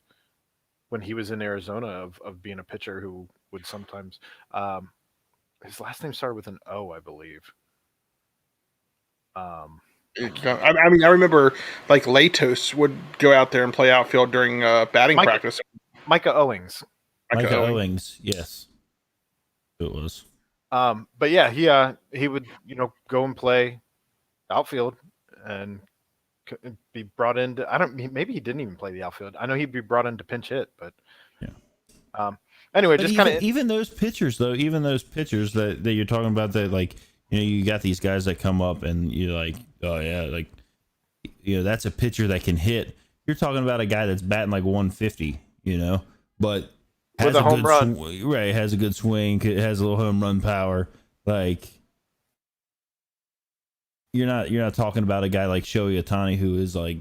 [SPEAKER 4] when he was in Arizona of being a pitcher who would sometimes his last name started with an O, I believe.
[SPEAKER 6] I mean, I remember like Latos would go out there and play outfield during batting practice.
[SPEAKER 4] Micah Owings.
[SPEAKER 5] Micah Owings, yes, it was.
[SPEAKER 4] But yeah, he would go and play outfield and be brought in to, maybe he didn't even play the outfield. I know he'd be brought in to pinch hit, but yeah. Anyway, just kind of
[SPEAKER 5] even those pitchers that you're talking about, that like you got these guys that come up and you're like, oh yeah, like that's a pitcher that can hit. You're talking about a guy that's batting like 150, but has
[SPEAKER 4] with a home run,
[SPEAKER 5] right? Has a good swing, has a little home run power. Like, you're not talking about a guy like Shohei Ohtani, who is like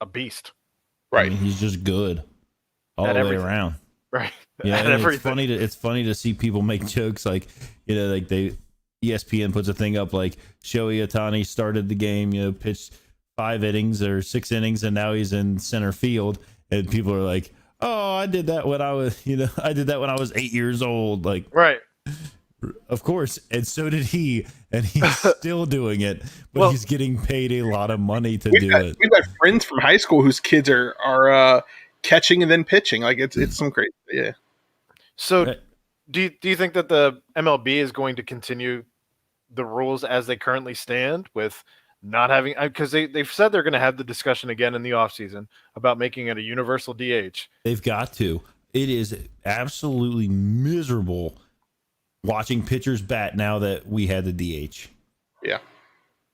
[SPEAKER 4] a beast,
[SPEAKER 6] right?
[SPEAKER 5] I mean, he's just good all the way around,
[SPEAKER 4] right?
[SPEAKER 5] Yeah, it's funny to see people make jokes like, like ESPN puts a thing up like Shohei Ohtani started the game, pitched 5 innings or 6 innings, and now he's in center field, and people are like, oh, I did that when I was 8 years old, like,
[SPEAKER 4] right.
[SPEAKER 5] Of course, and so did he, and he's still doing it, but he's getting paid a lot of money to do it.
[SPEAKER 6] We've got friends from high school whose kids are catching and then pitching. Like it's some crazy, yeah.
[SPEAKER 4] So, do you think that the MLB is going to continue the rules as they currently stand, with not having, because they've said they're going to have the discussion again in the offseason about making it a universal DH?
[SPEAKER 5] They've got to. It is absolutely miserable watching pitchers bat now that we had the DH.
[SPEAKER 6] Yeah.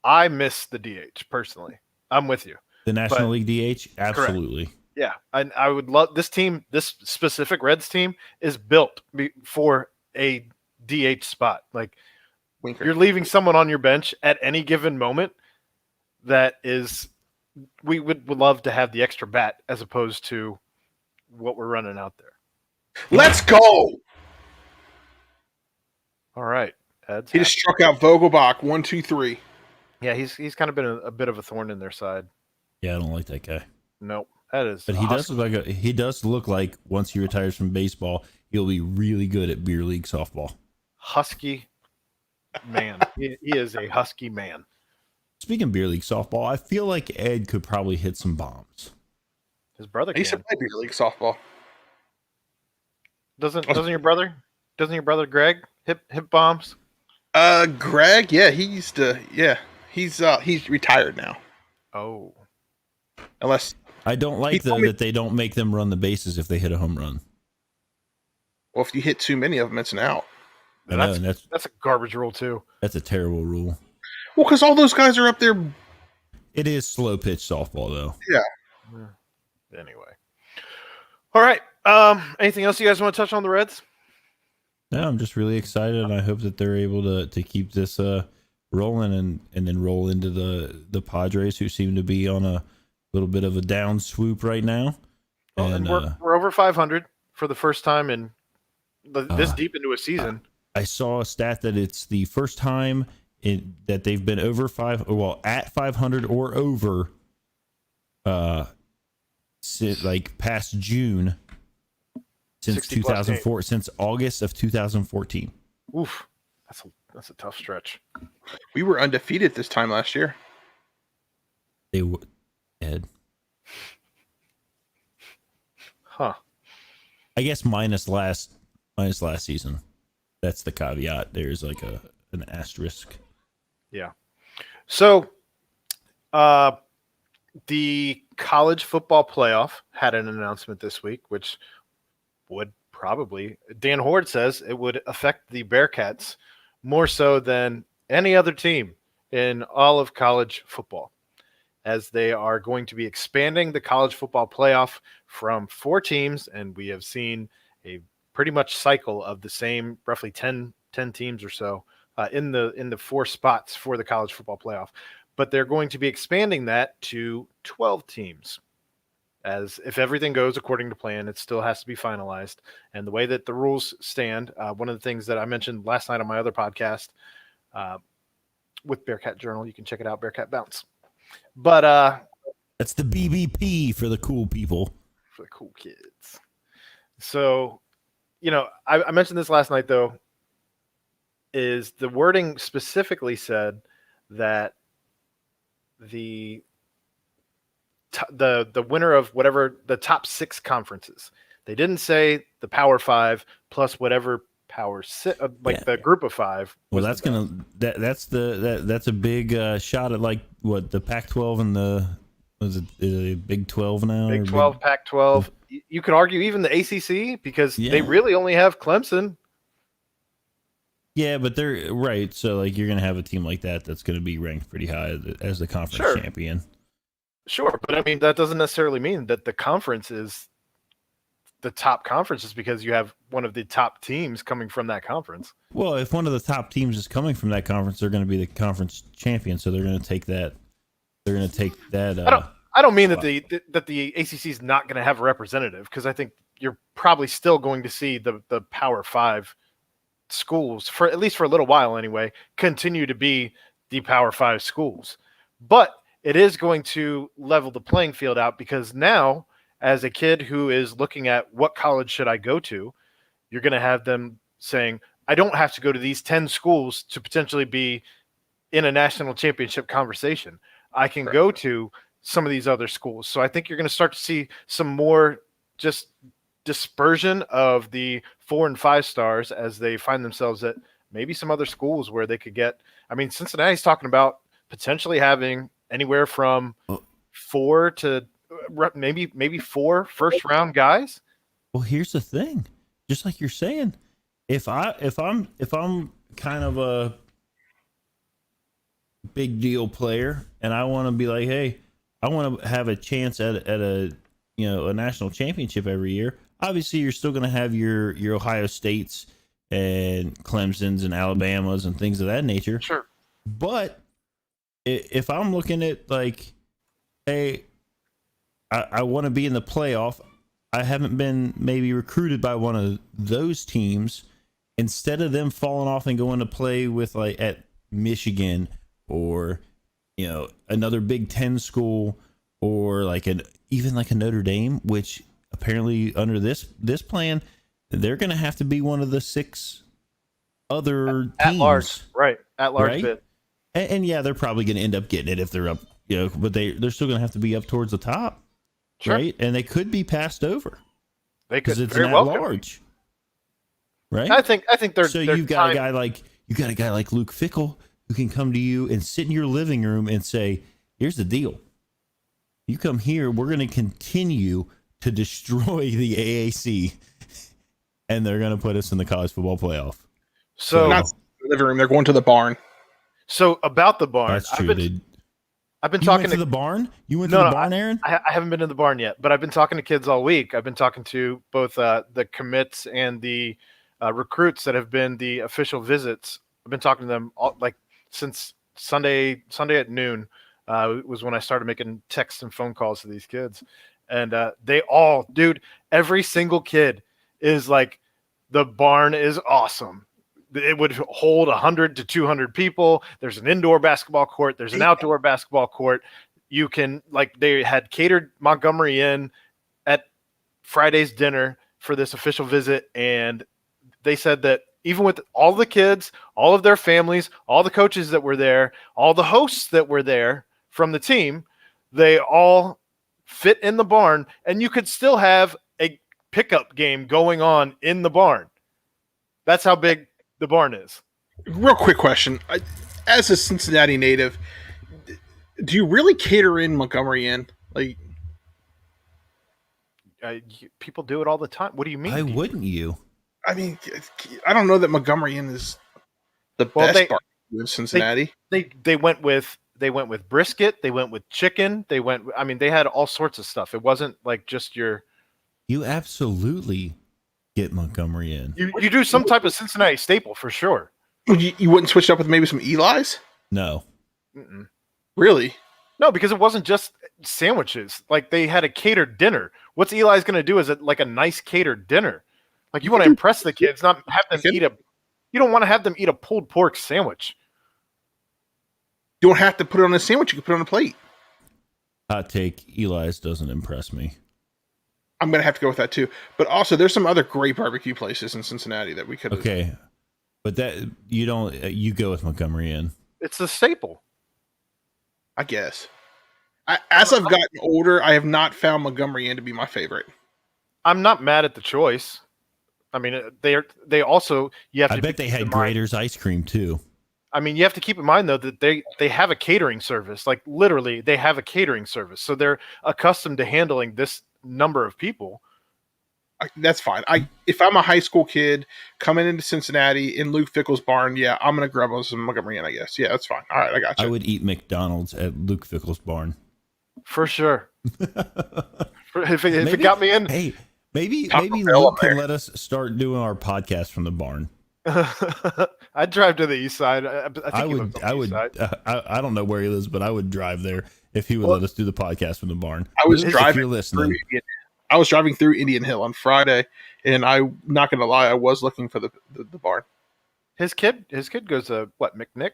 [SPEAKER 4] I miss the DH personally. I'm with you.
[SPEAKER 5] The National League DH? Absolutely.
[SPEAKER 4] Correct. Yeah. I would love this team. This specific Reds team is built for a DH spot. Like,
[SPEAKER 6] Winker.
[SPEAKER 4] You're leaving someone on your bench at any given moment we would love to have the extra bat as opposed to what we're running out there.
[SPEAKER 6] Let's go.
[SPEAKER 4] All right. Ed's
[SPEAKER 6] he just struck out Vogelbach 1, 2, 3.
[SPEAKER 4] Yeah, he's kind of been a bit of a thorn in their side.
[SPEAKER 5] Yeah, I don't like that guy.
[SPEAKER 4] Nope. That is.
[SPEAKER 5] But he does look like once he retires from baseball, he'll be really good at beer league softball.
[SPEAKER 4] Husky man. He is a husky man.
[SPEAKER 5] Speaking of beer league softball, I feel like Ed could probably hit some bombs.
[SPEAKER 4] His brother
[SPEAKER 6] He used to
[SPEAKER 4] can.
[SPEAKER 6] play beer league softball.
[SPEAKER 4] Doesn't your brother Greg hit bombs?
[SPEAKER 6] Greg, yeah, he used to. Yeah, he's retired now.
[SPEAKER 4] Oh,
[SPEAKER 6] Unless
[SPEAKER 5] I don't like that they don't make them run the bases if they hit a home run.
[SPEAKER 6] well, if you hit too many of them, it's an out.
[SPEAKER 5] I know, and
[SPEAKER 4] that's a garbage rule too.
[SPEAKER 5] That's a terrible rule.
[SPEAKER 6] Well, because all those guys are up there.
[SPEAKER 5] It is slow pitch softball though.
[SPEAKER 6] Yeah.
[SPEAKER 4] Anyway, all right. Anything else you guys want to touch on the Reds?
[SPEAKER 5] No, I'm just really excited, and I hope that they're able to keep this rolling and then roll into the Padres, who seem to be on a little bit of a down swoop right now.
[SPEAKER 4] And we're over 500 for the first time in this deep into a season.
[SPEAKER 5] I saw a stat that it's the first time that they've been over at 500 or over, past June since 2004, since August of 2014.
[SPEAKER 4] Oof, that's a tough stretch.
[SPEAKER 6] We were undefeated this time last year.
[SPEAKER 5] They would, Ed.
[SPEAKER 4] Huh.
[SPEAKER 5] I guess minus last season. That's the caveat. There's like an asterisk.
[SPEAKER 4] Yeah. So, the college football playoff had an announcement this week, which would probably, Dan Horde says, it would affect the Bearcats more so than any other team in all of college football, as they are going to be expanding the college football playoff from 4 teams, and we have seen a pretty much cycle of the same roughly 10 teams or so in the 4 spots for the college football playoff. But they're going to be expanding that to 12 teams. As if everything goes according to plan, it still has to be finalized. And the way that the rules stand, one of the things that I mentioned last night on my other podcast with Bearcat Journal, you can check it out, Bearcat Bounce. But
[SPEAKER 5] that's the BBP for the cool people.
[SPEAKER 4] For the cool kids. So, I mentioned this last night, though, is the wording specifically said that the winner of whatever the top 6 conferences. They didn't say the Power 5 plus whatever Power 6, the Group of 5.
[SPEAKER 5] Well, that's that's a big shot at like what the Pac-12 and is it Big 12 now?
[SPEAKER 4] Big 12, Pac-12. You could argue even the ACC because they really only have Clemson.
[SPEAKER 5] Yeah, but they're right. So like you're gonna have a team like that's gonna be ranked pretty high as the conference champion.
[SPEAKER 4] Sure, but I mean that doesn't necessarily mean that the conference is the top conference just because you have one of the top teams coming from that conference.
[SPEAKER 5] Well, if one of the top teams is coming from that conference, they're going to be the conference champion, so they're going to take that. They're going to take that.
[SPEAKER 4] I don't mean that the ACC is not going to have a representative, because I think you're probably still going to see the Power 5 schools, for at least for a little while anyway, continue to be the Power 5 schools. But it is going to level the playing field out, because now, as a kid who is looking at what college should I go to, you're going to have them saying, I don't have to go to these 10 schools to potentially be in a national championship conversation. I can go to some of these other schools. So I think you're going to start to see some more just dispersion of the 4 and 5 stars as they find themselves at maybe some other schools where they could get. I mean, Cincinnati's talking about potentially having anywhere from 4 to maybe 4 first round guys.
[SPEAKER 5] Well, here's the thing. Just like you're saying, if I'm kind of a big deal player and I want to be like, hey, I want to have a chance at a national championship every year. Obviously, you're still going to have your Ohio States and Clemson's and Alabamas and things of that nature.
[SPEAKER 4] Sure.
[SPEAKER 5] But if I'm looking at like, hey, I want to be in the playoff. I haven't been maybe recruited by one of those teams. Instead of them falling off and going to play with like at Michigan or another Big Ten school or even like a Notre Dame, which apparently under this plan, they're going to have to be one of the 6 other teams.
[SPEAKER 4] At large, right? At large
[SPEAKER 5] right?
[SPEAKER 4] bid.
[SPEAKER 5] And yeah, they're probably going to end up getting it if they're up, but they're still going to have to be up towards the top,
[SPEAKER 4] sure.
[SPEAKER 5] right? And they could be passed over.
[SPEAKER 4] They could
[SPEAKER 5] it's
[SPEAKER 4] very
[SPEAKER 5] an
[SPEAKER 4] well
[SPEAKER 5] large, right?
[SPEAKER 4] I think they're.
[SPEAKER 5] So you've got a guy like Luke Fickell who can come to you and sit in your living room and say, "Here's the deal. You come here, we're going to continue to destroy the AAC, and they're going to put us in the college football playoff."
[SPEAKER 4] So
[SPEAKER 6] not the living room; they're going to the barn.
[SPEAKER 4] So about the barn,
[SPEAKER 5] that's true.
[SPEAKER 4] I've been
[SPEAKER 5] you
[SPEAKER 4] talking
[SPEAKER 5] went to the barn. You went
[SPEAKER 4] no,
[SPEAKER 5] to the barn, Aaron?
[SPEAKER 4] I haven't been in the barn yet, but I've been talking to kids all week. I've been talking to both the commits and the recruits that have been the official visits. I've been talking to them since Sunday at noon. Was when I started making text and phone calls to these kids, and they all, dude, every single kid is like, the barn is awesome. It would hold 100 to 200 people. There's an indoor basketball court. There's an outdoor basketball court. You can, they had catered Montgomery Inn at Friday's dinner for this official visit. And they said that even with all the kids, all of their families, all the coaches that were there, all the hosts that were there from the team, they all fit in the barn, and you could still have a pickup game going on in the barn. That's how big the barn is.
[SPEAKER 6] Real quick question. As a Cincinnati native, do you really cater in Montgomery Inn?
[SPEAKER 4] People do it all the time. What do you mean?
[SPEAKER 5] Why wouldn't you?
[SPEAKER 6] I mean, I don't know that Montgomery Inn is the best barbecue in Cincinnati.
[SPEAKER 4] They went with brisket. They went with chicken. They had all sorts of stuff. It wasn't like just your.
[SPEAKER 5] You absolutely get Montgomery Inn.
[SPEAKER 4] You do some type of Cincinnati staple for sure.
[SPEAKER 6] You wouldn't switch it up with maybe some Eli's?
[SPEAKER 5] No.
[SPEAKER 4] Mm-mm.
[SPEAKER 6] Really?
[SPEAKER 4] No, because it wasn't just sandwiches. They had a catered dinner. What's Eli's going to do? Is it like a nice catered dinner? You want to impress the kids, not have them eat you don't want to have them eat a pulled pork sandwich.
[SPEAKER 6] You don't have to put it on a sandwich. You can put it on a plate.
[SPEAKER 5] Hot take, Eli's doesn't impress me.
[SPEAKER 6] I'm going to have to go with that too. But also, there's some other great barbecue places in Cincinnati that we could have.
[SPEAKER 5] Okay. But that you go with Montgomery Inn.
[SPEAKER 4] It's the staple.
[SPEAKER 6] I guess. As I've gotten older, I have not found Montgomery Inn to be my favorite.
[SPEAKER 4] I'm not mad at the choice. I mean, they also, you have to.
[SPEAKER 5] I bet they had Grater's ice cream too.
[SPEAKER 4] I mean, you have to keep in mind though that they have a catering service. Literally, they have a catering service, so they're accustomed to handling this number of people.
[SPEAKER 6] That's fine. If I'm a high school kid coming into Cincinnati in Luke Fickell's barn, yeah, I'm gonna grab some Montgomery Inn, I guess. Yeah, that's fine. All right, I got you.
[SPEAKER 5] I would eat McDonald's at Luke Fickell's barn
[SPEAKER 4] for sure. If it got me in,
[SPEAKER 5] hey, maybe Luke can let us start doing our podcast from the barn.
[SPEAKER 4] I'd drive to the east side. I
[SPEAKER 5] don't know where he lives, but I would drive there if he would let us do the podcast from the barn.
[SPEAKER 6] I was driving through Indian Hill on Friday, and I'm not going to lie, I was looking for the barn.
[SPEAKER 4] His kid goes to what, McNick?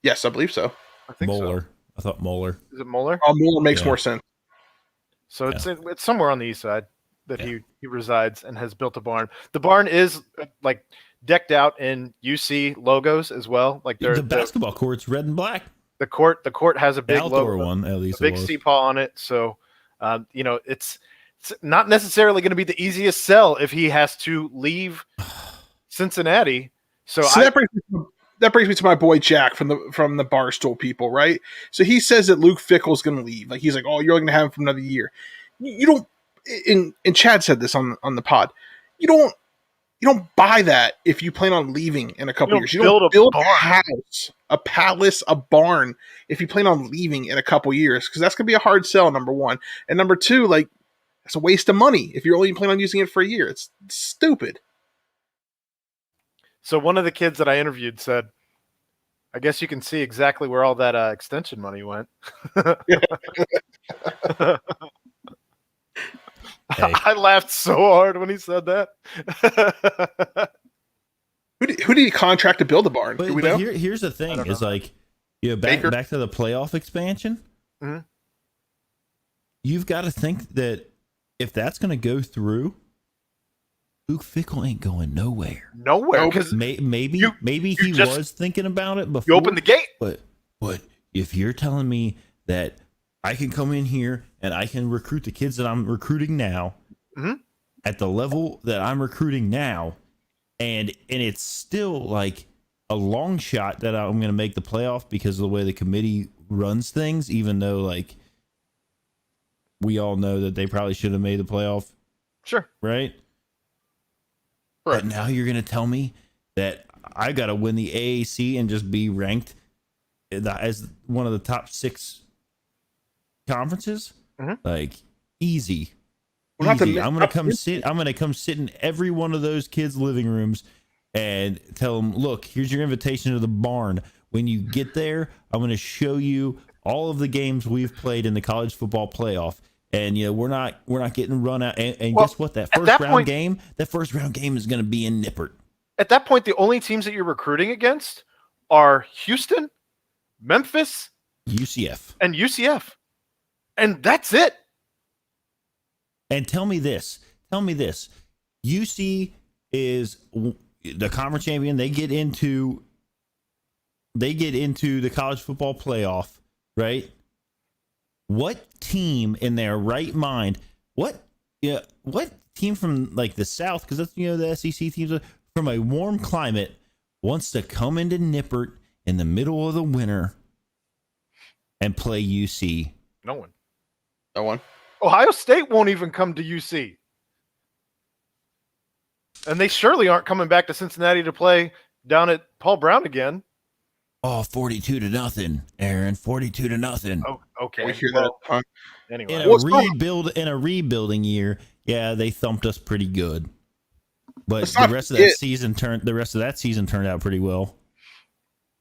[SPEAKER 6] Yes, I believe so.
[SPEAKER 4] I think
[SPEAKER 5] Moeller.
[SPEAKER 4] So.
[SPEAKER 5] I thought Moeller.
[SPEAKER 4] Is it Moeller?
[SPEAKER 6] Oh, Moeller makes more sense.
[SPEAKER 4] So it's somewhere on the east side that he resides and has built a barn. The barn is decked out in UC logos as well.
[SPEAKER 5] The basketball court's red and black.
[SPEAKER 4] The court has a big
[SPEAKER 5] outdoor
[SPEAKER 4] logo,
[SPEAKER 5] one, at least
[SPEAKER 4] a big sea paw on it. So, it's not necessarily going to be the easiest sell if he has to leave Cincinnati. So
[SPEAKER 6] that brings me to my boy Jack from the Barstool people, right? So he says that Luke Fickell's going to leave. He's like, oh, you're going to have him for another year. You don't. And Chad said this on the pod. You don't buy that if you plan on leaving in a couple years. You don't build a house, a palace, a barn if you plan on leaving in a couple years, because that's going to be a hard sell, number one. And number two, it's a waste of money if you're only planning on using it for a year. It's stupid.
[SPEAKER 4] So one of the kids that I interviewed said, I guess you can see exactly where all that extension money went. Hey. I laughed so hard when he said that.
[SPEAKER 6] Who did he contract to build the barn?
[SPEAKER 5] Here's the thing: is back to the playoff expansion.
[SPEAKER 4] Mm-hmm.
[SPEAKER 5] you've got to think that if that's going to go through, Luke Fickell ain't going nowhere.
[SPEAKER 4] Because
[SPEAKER 5] maybe he was thinking about it before.
[SPEAKER 4] You open the gate.
[SPEAKER 5] But if you're telling me that I can come in here and I can recruit the kids that I'm recruiting now at the level that I'm recruiting now, and it's still like a long shot that I'm going to make the playoff because of the way the committee runs things, even though like we all know that they probably should have made the playoff.
[SPEAKER 4] Sure.
[SPEAKER 5] Right? But now you're going to tell me that I got to win the AAC and just be ranked as one of the top 6 conferences? Like, easy. I'm going to come sit. I'm going to come sit in every one of those kids' living rooms and tell them, look, here's your invitation to the barn. When you get there, I'm going to show you all of the games we've played in the college football playoff. And we're not getting run out. And guess what? That first round game is going to be in Nippert.
[SPEAKER 4] At that point, the only teams that you're recruiting against are Houston, Memphis,
[SPEAKER 5] UCF,
[SPEAKER 4] and UCF, and that's it.
[SPEAKER 5] And tell me this: UC is the conference champion. They get into the college football playoff, right? What team in their right mind? What team from like the South? Because that's the SEC teams from a warm climate wants to come into Nippert in the middle of the winter and play UC.
[SPEAKER 4] No one.
[SPEAKER 6] Ohio
[SPEAKER 4] State won't even come to UC, and they surely aren't coming back to Cincinnati to play down at Paul Brown again.
[SPEAKER 5] Oh, 42-0, Aaron. 42-0.
[SPEAKER 4] Oh, okay.
[SPEAKER 6] We hear that.
[SPEAKER 4] Anyway,
[SPEAKER 5] in a rebuilding year, yeah, they thumped us pretty good. But the rest of that season turned out pretty well.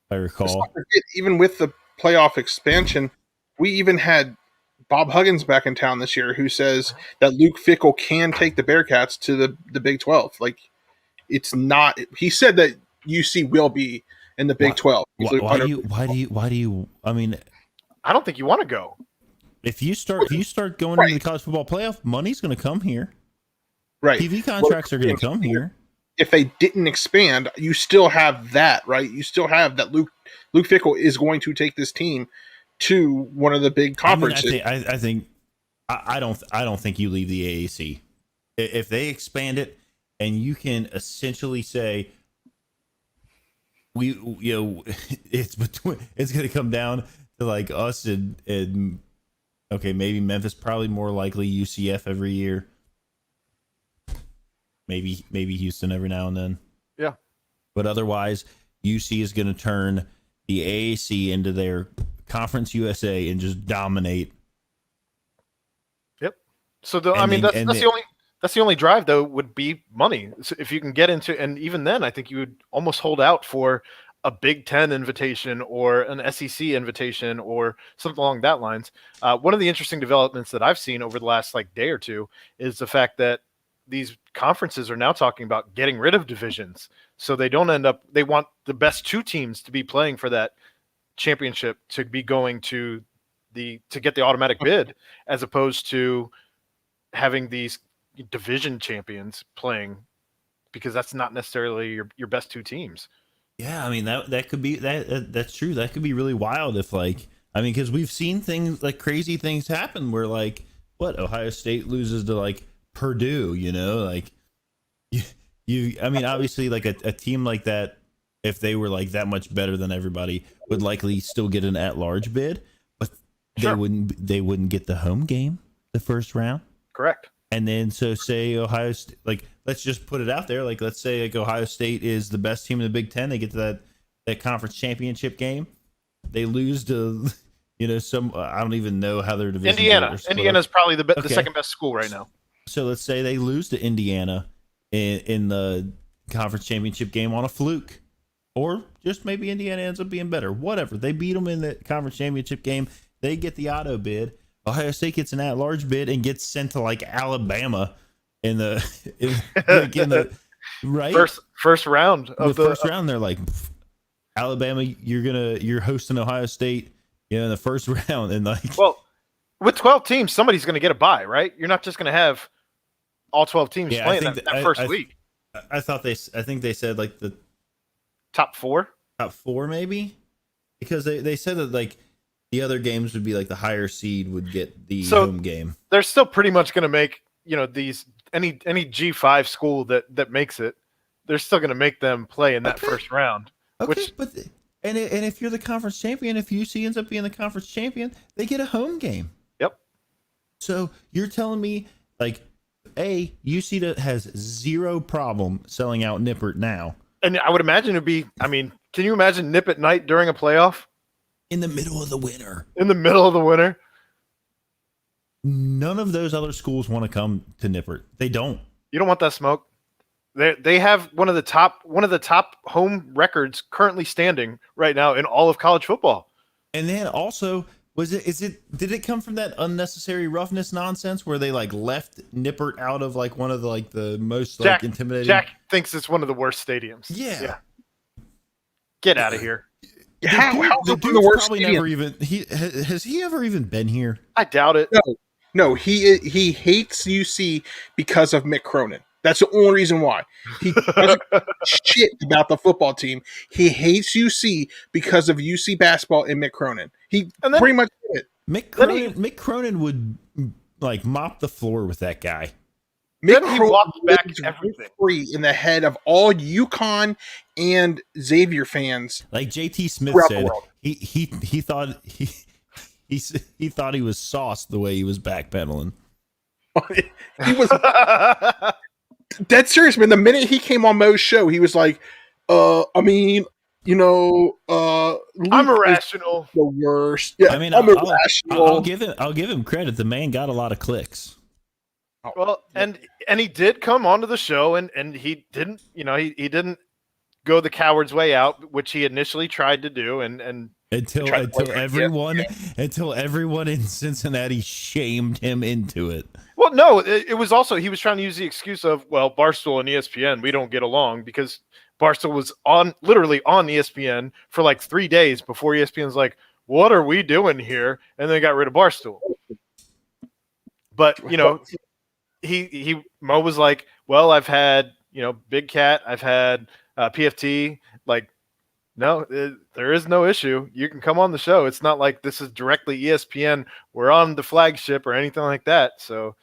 [SPEAKER 5] I recall.
[SPEAKER 6] Even with the playoff expansion, we even had Bob Huggins back in town this year, who says that Luke Fickell can take the Bearcats to the Big 12. Like, it's not. He said that UC will be in the Big 12.
[SPEAKER 5] Why do you? I mean,
[SPEAKER 4] I don't think you want to go.
[SPEAKER 5] If you start going into the college football playoff, money's going to come here.
[SPEAKER 6] Right.
[SPEAKER 5] TV contracts are going to come here.
[SPEAKER 6] If they didn't expand, you still have that, right? You still have that Luke Fickell is going to take this team to one of the big conferences.
[SPEAKER 5] I don't think you leave the AAC. If they expand it and you can essentially say it's going to come down to like us and okay, maybe Memphis, probably more likely UCF every year. Maybe Houston every now and then.
[SPEAKER 4] Yeah.
[SPEAKER 5] But otherwise, UC is going to turn the AAC into their Conference USA and just dominate.
[SPEAKER 4] Yep. So that's the only drive though would be money. So if you can get into, and even then, I think you would almost hold out for a Big Ten invitation or an SEC invitation or something along that lines. One of the interesting developments that I've seen over the last day or two is the fact that these conferences are now talking about getting rid of divisions. So they don't they want the best 2 teams to be playing for that championship to be going to get the automatic bid, as opposed to having these division champions playing, because that's not necessarily your best 2 teams.
[SPEAKER 5] Yeah, I mean that could be that's true. That could be really wild if because we've seen things like crazy things happen where Ohio State loses to Purdue, obviously a team like that, if they were that much better than everybody, would likely still get an at-large bid, but
[SPEAKER 4] sure,
[SPEAKER 5] they wouldn't get the home game the first round.
[SPEAKER 4] Correct.
[SPEAKER 5] And then so say Ohio State, let's just put it out there, let's say Ohio State is the best team in the Big Ten, they get to that conference championship game, they lose to some I don't even know how their division.
[SPEAKER 4] Indiana's probably the second best school right now.
[SPEAKER 5] So let's say they lose to Indiana in the conference championship game on a fluke, or just maybe Indiana ends up being better. Whatever, they beat them in the conference championship game. They get the auto bid. Ohio State gets an at-large bid and gets sent to Alabama in the right
[SPEAKER 4] first round of
[SPEAKER 5] the first round. They're like, Alabama, you're hosting Ohio State, in the first round, and
[SPEAKER 4] with 12 teams, somebody's going to get a bye, right? You're not just going to have all 12 teams playing that first week.
[SPEAKER 5] I think they said like the
[SPEAKER 4] top four
[SPEAKER 5] maybe, because they said that like the other games would be like the higher seed would get the home game.
[SPEAKER 4] They're still pretty much going to make, these any G5 school that makes it, they're still going to make them play in that first round.
[SPEAKER 5] Okay, and if you're the conference champion, if UC ends up being the conference champion, they get a home game.
[SPEAKER 4] Yep.
[SPEAKER 5] So you're telling me like UC has zero problem selling out Nippert now.
[SPEAKER 4] And I would imagine it'd be, can you imagine Nip at night during a playoff?
[SPEAKER 5] In the middle of the winter. None of those other schools want to come to Nippert. They don't. You
[SPEAKER 4] don't want that smoke. They have one of the top home records currently standing right now in all of college football.
[SPEAKER 5] And then also, did it come from that unnecessary roughness nonsense where they like left Nippert out of like one of the most like intimidating?
[SPEAKER 4] Jack thinks it's one of the worst stadiums.
[SPEAKER 5] Yeah.
[SPEAKER 4] Get out of here.
[SPEAKER 5] The dude's probably never even has he ever even been here?
[SPEAKER 4] I doubt it.
[SPEAKER 6] No, he hates UC because of Mick Cronin. That's the only reason why. He doesn't shit about the football team. He hates UC because of UC basketball and Mick Cronin. Pretty much did it.
[SPEAKER 5] Mick Cronin would like mop the floor with that guy.
[SPEAKER 6] Mick Cronin walked back everything free in the head of all UConn and Xavier fans.
[SPEAKER 5] Like JT Smith said, he thought he thought he was sauced the way he was backpedaling.
[SPEAKER 6] He was dead serious, man. The minute he came on Mo's show, he was like, I'm
[SPEAKER 4] irrational.
[SPEAKER 6] The worst. Yeah, I'm
[SPEAKER 5] irrational. I'll give him credit. The man got a lot of clicks.
[SPEAKER 4] Well, and he did come onto the show, and he didn't, he didn't go the coward's way out, which he initially tried to do, and
[SPEAKER 5] until everyone in Cincinnati shamed him into it.
[SPEAKER 4] Well, no, it was also he was trying to use the excuse of, well, Barstool and ESPN, we don't get along, because Barstool was literally on ESPN for like 3 days before ESPN's like, what are we doing here? And then got rid of Barstool. But Mo was like, well, I've had Big Cat, I've had PFT, like, no, there is no issue. You can come on the show. It's not like this is directly ESPN. We're on the flagship or anything like that. So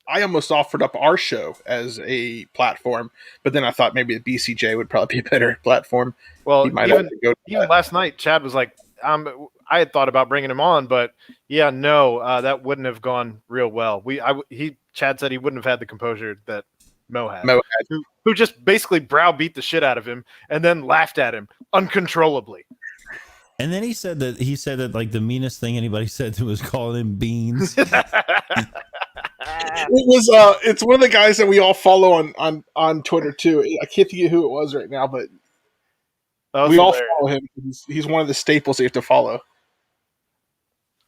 [SPEAKER 6] I almost offered up our show as a platform, but then I thought maybe the BCJ would probably be a better platform.
[SPEAKER 4] Well, even last night, Chad was like, I had thought about bringing him on, but that wouldn't have gone real well. Chad said he wouldn't have had the composure that Mo had. Who just basically browbeat the shit out of him and then laughed at him uncontrollably.
[SPEAKER 5] And then he said that like the meanest thing anybody said to him was calling him beans.
[SPEAKER 6] It's one of the guys that we all follow on Twitter too. I can't think of who it was right now, but we all follow him. He's one of the staples that you have to follow.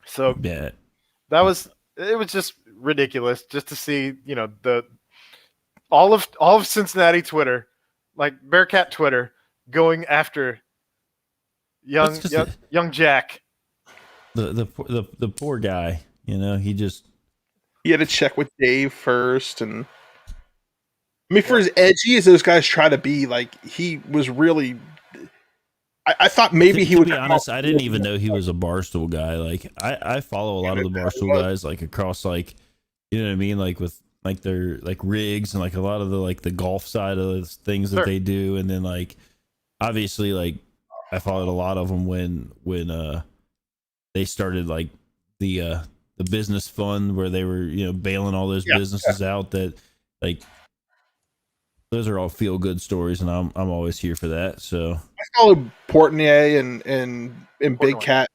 [SPEAKER 4] So
[SPEAKER 5] yeah,
[SPEAKER 4] it was just ridiculous just to see, all of Cincinnati Twitter, like Bearcat Twitter, going after young Jack.
[SPEAKER 5] The poor guy,
[SPEAKER 6] he had to check with Dave first, and for as edgy as those guys try to be, like he was really. I thought maybe he would
[SPEAKER 5] be honest. I didn't even know he was a Barstool guy. Like I follow a lot of the Barstool guys, like across, like you know what I mean, like with. Like their like rigs and like a lot of the like the golf side of the things that they do, and then like obviously like I followed a lot of them when they started like the business fund where they were bailing all those businesses out. That like those are all feel good stories, and I'm always here for that. So
[SPEAKER 6] I follow Portnoy and Big Cat.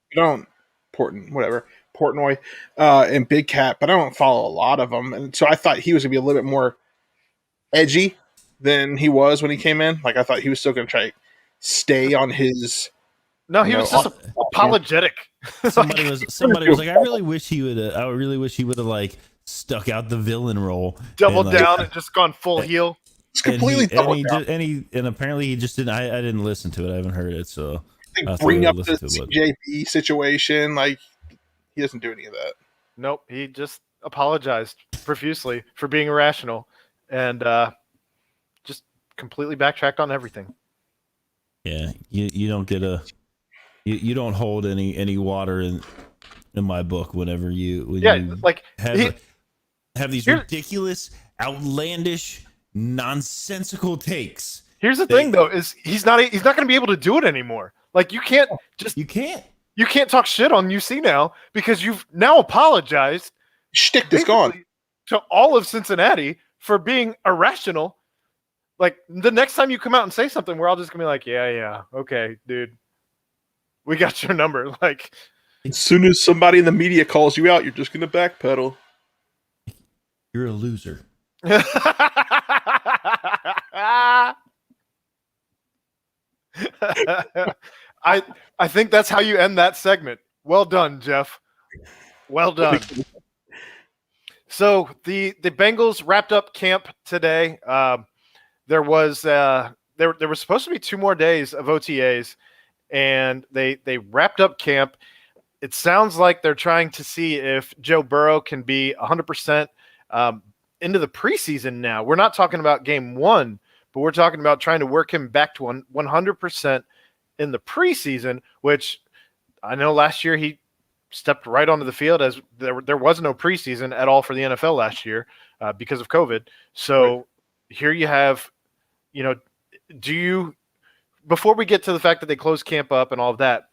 [SPEAKER 6] Portnoy and Big Cat, but I don't follow a lot of them, and so I thought he was gonna be a little bit more edgy than he was when he came in. Like I thought he was still gonna try to stay on his.
[SPEAKER 4] No, he was just apologetic.
[SPEAKER 5] Somebody was like, I really wish he would have like stuck out the villain role,
[SPEAKER 4] doubled down, and just gone full heel.
[SPEAKER 6] It's completely
[SPEAKER 5] and apparently he just didn't. I didn't listen to it. I haven't heard it, so
[SPEAKER 6] bring up the CJB situation. Like he doesn't do any of that.
[SPEAKER 4] Nope. He just apologized profusely for being irrational and just completely backtracked on everything.
[SPEAKER 5] Yeah, you don't get you don't hold any water in my book whenever you have these ridiculous, outlandish, nonsensical takes.
[SPEAKER 4] Here's the thing, though, is he's not going to be able to do it anymore. Like you can't talk shit on UC now because you've now apologized.
[SPEAKER 6] Shtick is gone
[SPEAKER 4] to all of Cincinnati for being irrational. Like the next time you come out and say something, we're all just gonna be like, yeah, okay, dude, we got your number. Like,
[SPEAKER 6] as soon as somebody in the media calls you out, you're just gonna backpedal.
[SPEAKER 5] You're a loser.
[SPEAKER 4] I think that's how you end that segment. Well done, Jeff. Well done. So the Bengals wrapped up camp today. There was supposed to be 2 more days of OTAs, and they wrapped up camp. It sounds like they're trying to see if Joe Burrow can be 100% into the preseason now. We're not talking about game 1, but we're talking about trying to work him back to 100% in the preseason, which I know last year he stepped right onto the field as there was no preseason at all for the NFL last year because of COVID. So here you have, before we get to the fact that they closed camp up and all of that,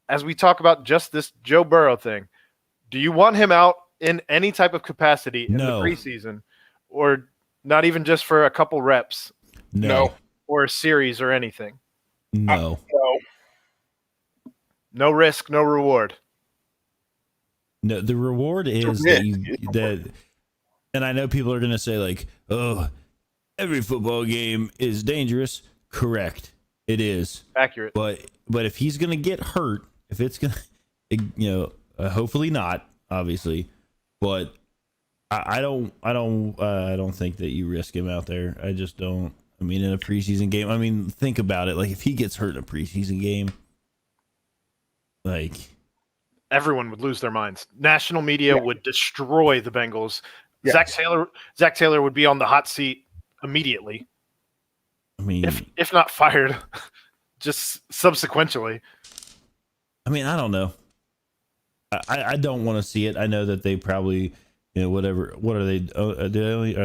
[SPEAKER 4] as we talk about just this Joe Burrow thing, do you want him out in any type of capacity in the preseason, or not even just for a couple reps?
[SPEAKER 5] No.
[SPEAKER 4] Or a series or anything?
[SPEAKER 5] No.
[SPEAKER 4] No risk, no reward.
[SPEAKER 5] No, the reward is that and I know people are going to say like, oh, every football game is dangerous. Correct. It is.
[SPEAKER 4] Accurate.
[SPEAKER 5] But if he's going to get hurt, if it's going to, hopefully not, obviously, but I don't think that you risk him out there. I just don't. I mean, in a preseason game, I mean, think about it. Like if he gets hurt in a preseason game, like
[SPEAKER 4] everyone would lose their minds. National media would destroy the Bengals. Yeah. Zach Taylor would be on the hot seat immediately.
[SPEAKER 5] I mean,
[SPEAKER 4] if not fired, just subsequently.
[SPEAKER 5] I mean, I don't know. I don't want to see it. I know that they probably, whatever. What are they? Are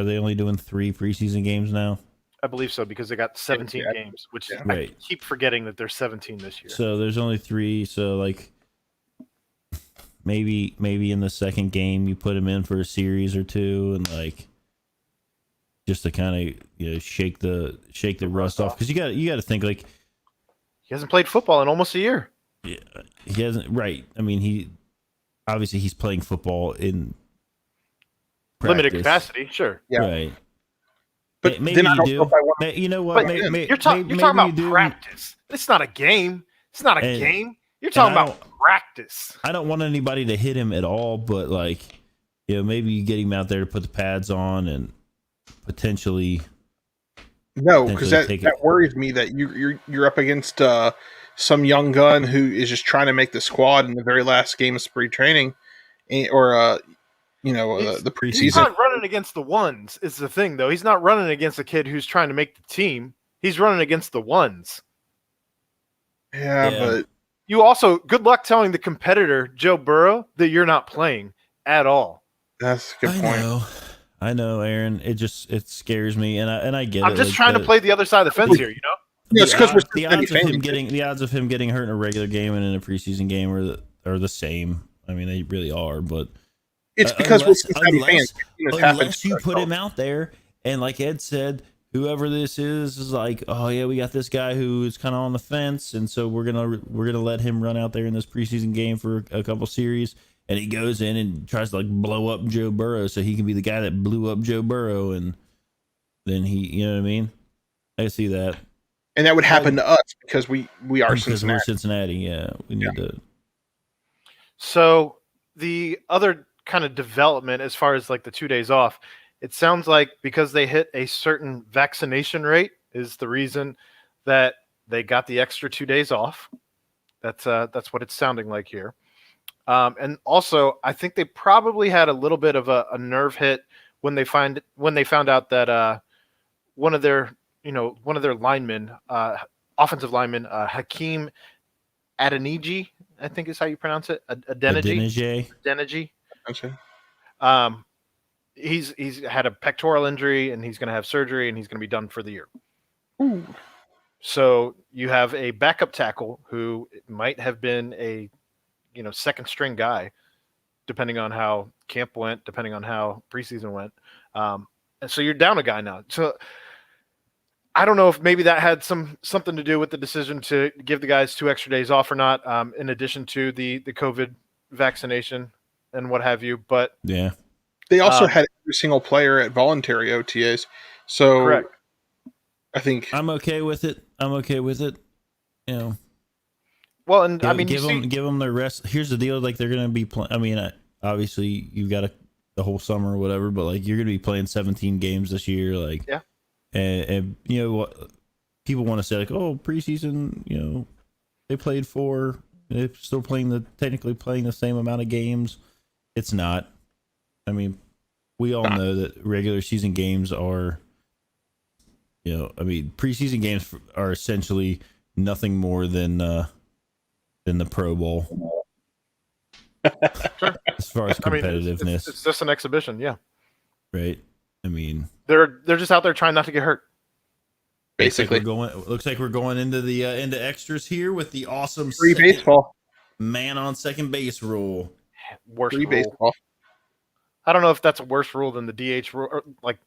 [SPEAKER 5] they only doing 3 preseason games now?
[SPEAKER 4] I believe so because they got 17 games, which I keep forgetting that there's 17 this year.
[SPEAKER 5] So there's only 3. So like maybe in the second game you put him in for a series or 2 and like just to kind of shake the rust off, because you got to think like
[SPEAKER 4] he hasn't played football in almost a year.
[SPEAKER 5] Yeah, he hasn't. Right. I mean, he's playing football in practice.
[SPEAKER 4] Limited capacity, sure.
[SPEAKER 5] Yeah. Right.
[SPEAKER 6] But
[SPEAKER 5] maybe
[SPEAKER 6] then I don't
[SPEAKER 5] you do.
[SPEAKER 6] know if I want.
[SPEAKER 5] You know what?
[SPEAKER 4] You're talking about practice. It's not a game. It's not a game. You're talking about practice.
[SPEAKER 5] I don't want anybody to hit him at all, but like, maybe you get him out there to put the pads on and potentially.
[SPEAKER 6] No, because that worries me that you're up against some young gun who is just trying to make the squad in the very last game of spring training, or the preseason.
[SPEAKER 4] He's not running against the ones. Is the thing though? He's not running against a kid who's trying to make the team. He's running against the ones.
[SPEAKER 6] Yeah, but
[SPEAKER 4] you also good luck telling the competitor Joe Burrow that you're not playing at all.
[SPEAKER 6] That's a good point.
[SPEAKER 5] I know, Aaron. It scares me, and I get it.
[SPEAKER 4] I'm just trying to play the other side of the fence here,
[SPEAKER 6] Yeah, it's because
[SPEAKER 5] the odds of him getting hurt in a regular game and in a preseason game are the same. I mean, they really are, but
[SPEAKER 6] it's because we're Cincinnati fans.
[SPEAKER 5] Unless you put him out there, and like Ed said, whoever this is like, oh yeah, we got this guy who is kind of on the fence, and so we're gonna let him run out there in this preseason game for a couple series, and he goes in and tries to like blow up Joe Burrow, so he can be the guy that blew up Joe Burrow, and then he, you know what I mean? I see that.
[SPEAKER 6] And that would happen to us because we are Cincinnati.
[SPEAKER 5] We're Cincinnati, yeah. We need to.
[SPEAKER 4] So the other kind of development as far as like the 2 days off, it sounds like because they hit a certain vaccination rate is the reason that they got the extra 2 days off. That's what it's sounding like here. And also, I think they probably had a little bit of a nerve hit when they found out that one of their linemen, offensive linemen, Hakeem Adeniji, I think is how you pronounce it. Adeniji.
[SPEAKER 6] Okay.
[SPEAKER 4] He's had a pectoral injury and he's going to have surgery and he's going to be done for the year.
[SPEAKER 6] Ooh.
[SPEAKER 4] So you have a backup tackle who might have been a second string guy, depending on how camp went, depending on how preseason went. And so you're down a guy now. So I don't know if maybe that had something to do with the decision to give the guys 2 extra days off or not, in addition to the COVID vaccination and what have you. But
[SPEAKER 5] yeah,
[SPEAKER 6] they also had every single player at voluntary OTAs. So
[SPEAKER 4] correct.
[SPEAKER 6] I think
[SPEAKER 5] I'm okay with it.
[SPEAKER 4] Well, and
[SPEAKER 5] give them their rest. Here's the deal: like they're going to be playing. I mean, obviously you've got the whole summer or whatever, but like you're going to be playing 17 games this year. Like,
[SPEAKER 4] yeah,
[SPEAKER 5] and what people want to say, like, oh, preseason, they played 4. They're still technically playing the same amount of games. It's not. I mean, we all know that regular season games are. Preseason games are essentially nothing more than the Pro Bowl.
[SPEAKER 4] Sure.
[SPEAKER 5] As far as competitiveness,
[SPEAKER 4] it's just an exhibition, yeah.
[SPEAKER 5] Right. I mean,
[SPEAKER 4] they're just out there trying not to get hurt.
[SPEAKER 6] Basically,
[SPEAKER 5] looks like we're going into the into extras here with the awesome
[SPEAKER 6] free baseball
[SPEAKER 5] man on second base rule.
[SPEAKER 4] Worst
[SPEAKER 6] free
[SPEAKER 4] rule.
[SPEAKER 6] baseball.
[SPEAKER 4] I don't know if that's a worse rule than the DH rule. Or, like,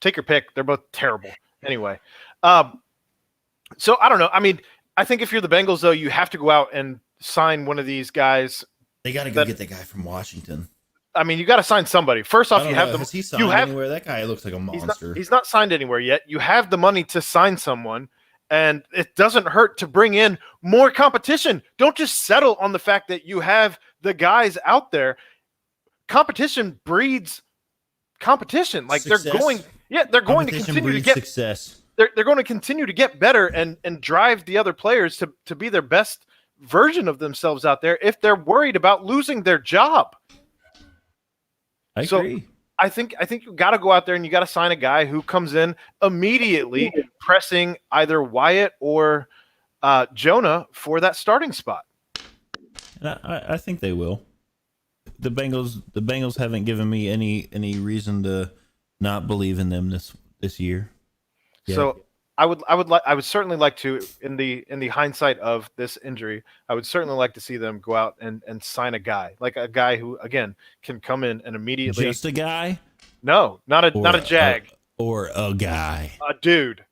[SPEAKER 4] take your pick. They're both terrible. Anyway, so I don't know. I mean, I think if you're the Bengals, though, you have to go out and sign one of these guys.
[SPEAKER 5] They got to go get the guy from Washington.
[SPEAKER 4] I mean, you got to sign somebody. First off,
[SPEAKER 5] Has he signed anywhere? That guy looks like a monster.
[SPEAKER 4] He's not signed anywhere yet. You have the money to sign someone, and it doesn't hurt to bring in more competition. Don't just settle on the fact that you have the guys out there. Competition breeds competition. Like
[SPEAKER 5] success.
[SPEAKER 4] they're going to continue to get
[SPEAKER 5] success.
[SPEAKER 4] They're going to continue to get better and drive the other players to be their best version of themselves out there if they're worried about losing their job.
[SPEAKER 5] I agree.
[SPEAKER 4] I think you got to go out there and you got to sign a guy who comes in immediately pressing either Wyatt or Jonah for that starting spot.
[SPEAKER 5] And I think they will. The Bengals haven't given me any reason to not believe in them this year. Yeah.
[SPEAKER 4] So I would certainly like to, in the hindsight of this injury, I would certainly like to see them go out and sign a guy, like a guy who again can come in and immediately.
[SPEAKER 5] Just a guy?
[SPEAKER 4] No, not a jag.
[SPEAKER 5] Or a guy.
[SPEAKER 4] A dude.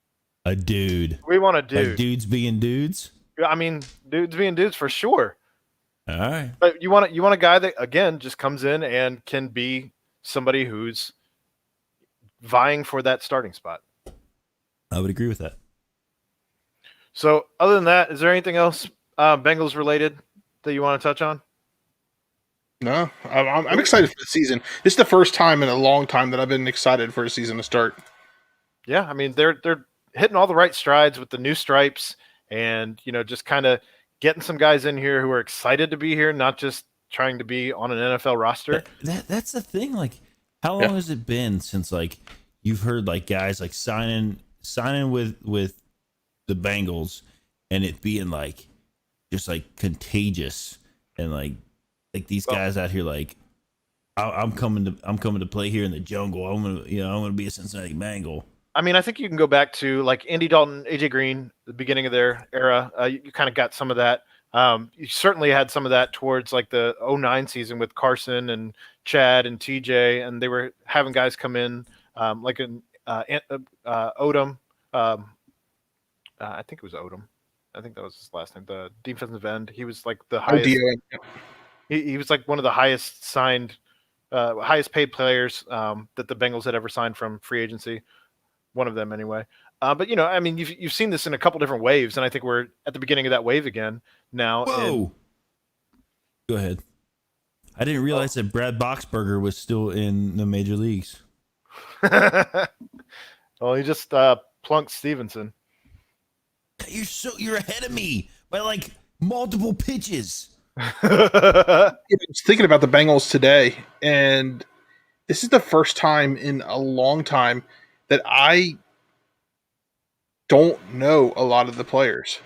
[SPEAKER 5] A dude.
[SPEAKER 4] We want a dude.
[SPEAKER 5] Like dudes being dudes?
[SPEAKER 4] I mean, dudes being dudes for sure.
[SPEAKER 5] All right.
[SPEAKER 4] But you want a guy that again just comes in and can be somebody who's vying for that starting spot.
[SPEAKER 5] I would agree with that.
[SPEAKER 4] So, other than that, is there anything else Bengals related that you want to touch on?
[SPEAKER 6] No, I'm excited for the season. This is the first time in a long time that I've been excited for a season to start.
[SPEAKER 4] Yeah, I mean they're hitting all the right strides with the new stripes, and just kind of getting some guys in here who are excited to be here, not just trying to be on an NFL roster.
[SPEAKER 5] That's the thing. Like, how long has it been since like you've heard like guys like signing with the Bengals and it being like just like contagious and like these guys out here like I'm coming to play here in the jungle. I'm gonna be a Cincinnati Bengal.
[SPEAKER 4] I mean, I think you can go back to like Andy Dalton, AJ Green, the beginning of their era. You kind of got some of that. You certainly had some of that towards like the 2009 season with Carson and Chad and TJ, and they were having guys come in like an Odom. I think it was Odom. I think that was his last name. The defensive end. He was like the highest. He was like one of the highest signed, highest paid players that the Bengals had ever signed from free agency. One of them, anyway. But I mean, you've seen this in a couple different waves, and I think we're at the beginning of that wave again now.
[SPEAKER 5] Whoa! Go ahead. I didn't realize that Brad Boxberger was still in the major leagues.
[SPEAKER 4] Well, he just plunked
[SPEAKER 5] Stevenson. You're ahead of me by like multiple pitches.
[SPEAKER 6] I was thinking about the Bengals today, and this is the first time in a long time that I don't know a lot of the players.